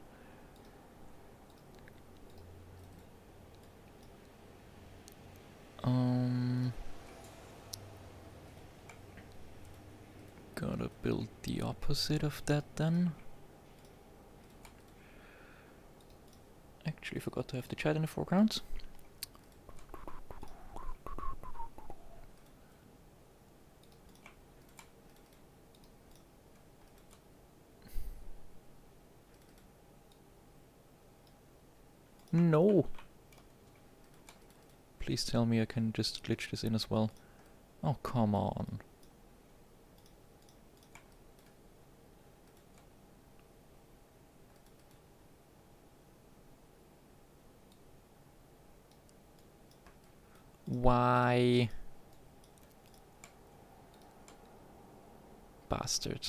Gotta build the opposite of that then. Actually forgot to have the chat in the foreground. No! Please tell me I can just glitch this in as well. Oh, come on. Why? Bastard.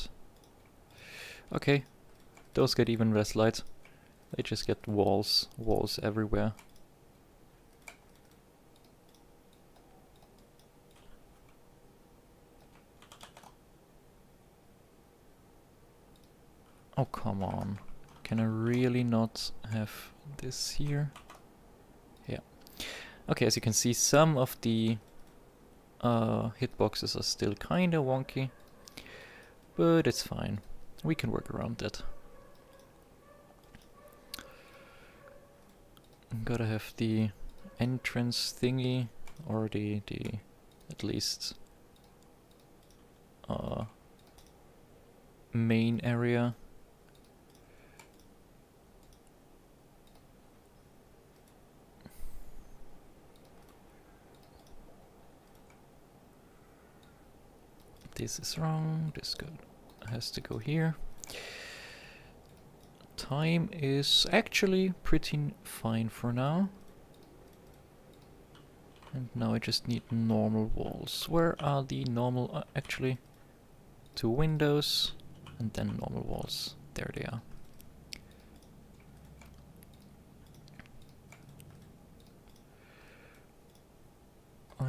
Okay, those get even less light. They just get walls everywhere. Oh, come on. Can I really not have this here? Yeah. Okay, as you can see, some of the hitboxes are still kinda wonky, but it's fine. We can work around that. Gotta have the entrance thingy, or the at least main area. This is wrong, this has to go here. Time is actually pretty fine for now. And now I just need normal walls. Where are the normal... actually, 2 windows, and then normal walls. There they are.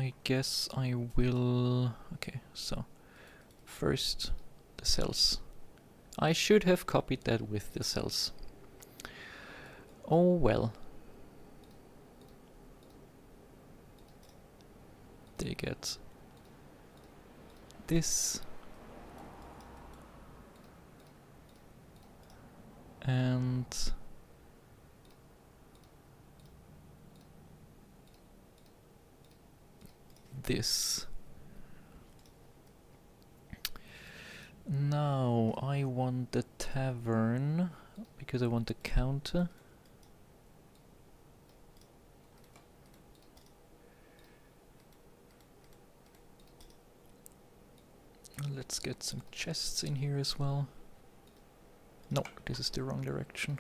I guess I will... Okay, so first the cells. I should have copied that with the cells. Oh well. They get this. And this. Now I want the tavern because I want the counter. Let's get some chests in here as well. No, this is the wrong direction.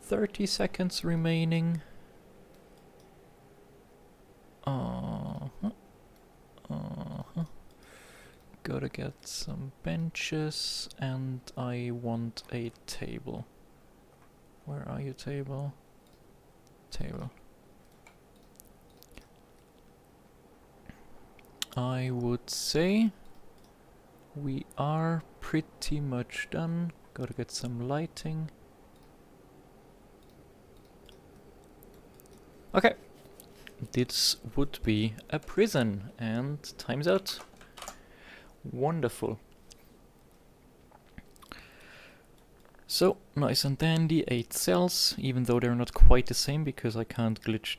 30 seconds remaining. Gotta get some benches, and I want a table. Where are you, table? Table. I would say we are pretty much done. Gotta get some lighting. Okay. This would be a prison, and time's out. Wonderful. So, nice and dandy, 8 cells, even though they're not quite the same because I can't glitch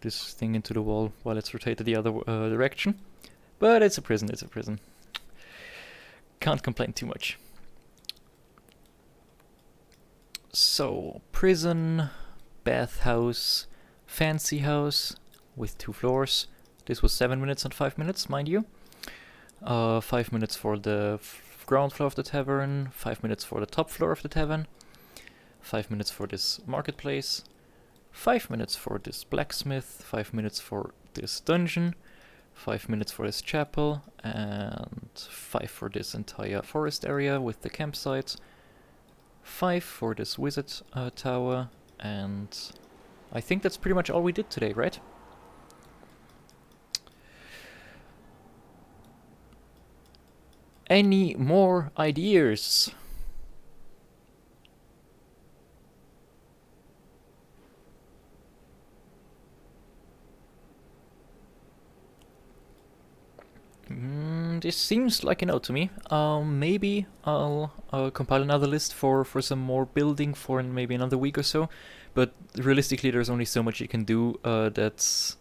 this thing into the wall while it's rotated the other direction. But it's a prison, it's a prison. Can't complain too much. So, prison, bathhouse, fancy house with 2 floors. This was 7 minutes and 5 minutes, mind you. 5 minutes for the ground floor of the tavern, 5 minutes for the top floor of the tavern, 5 minutes for this marketplace, 5 minutes for this blacksmith, 5 minutes for this dungeon, 5 minutes for this chapel, and 5 for this entire forest area with the campsite, 5 for this wizard tower, and I think that's pretty much all we did today, right? Any more ideas? This seems like a no to me. Maybe I'll compile another list for some more building for maybe another week or so. But realistically, there's only so much you can do that's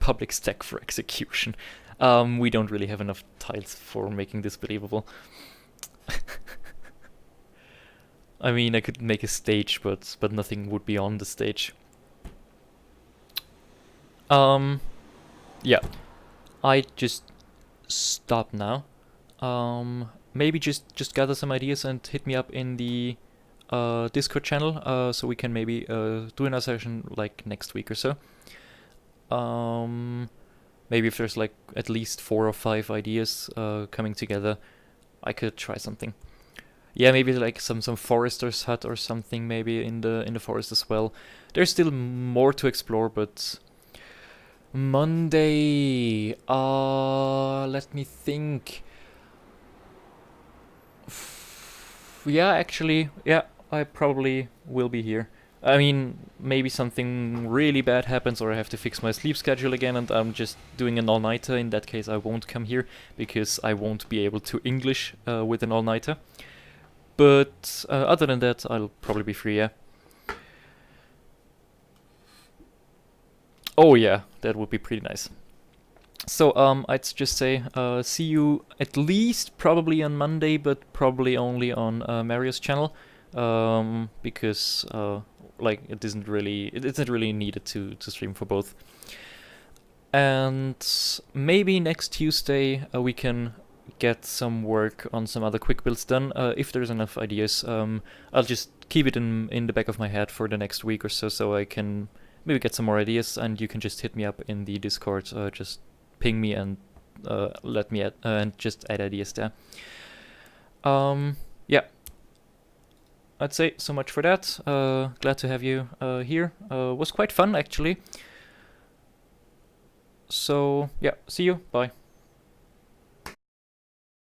public stack for execution. We don't really have enough tiles for making this believable. I mean, I could make a stage, but nothing would be on the stage. Yeah. I just stop now. Maybe just gather some ideas and hit me up in the Discord channel, so we can maybe do another session like next week or so. Maybe if there's like at least 4 or 5 ideas coming together, I could try something. Yeah, maybe like some forester's hut or something maybe in the forest as well. There's still more to explore, but Monday, let me think. Yeah, actually, yeah, I probably will be here. I mean, maybe something really bad happens or I have to fix my sleep schedule again and I'm just doing an all-nighter. In that case, I won't come here because I won't be able to English with an all-nighter. But other than that, I'll probably be free, yeah. Oh yeah, that would be pretty nice. So I'd just say see you at least probably on Monday, but probably only on Mario's channel, because like it isn't really needed to stream for both. And maybe next Tuesday we can get some work on some other quick builds done if there's enough ideas. I'll just keep it in the back of my head for the next week or so I can maybe get some more ideas, and you can just hit me up in the Discord, just ping me and let me add and just add ideas there. Yeah, I'd say so much for that. Glad to have you here. Was quite fun actually. So yeah, see you, bye.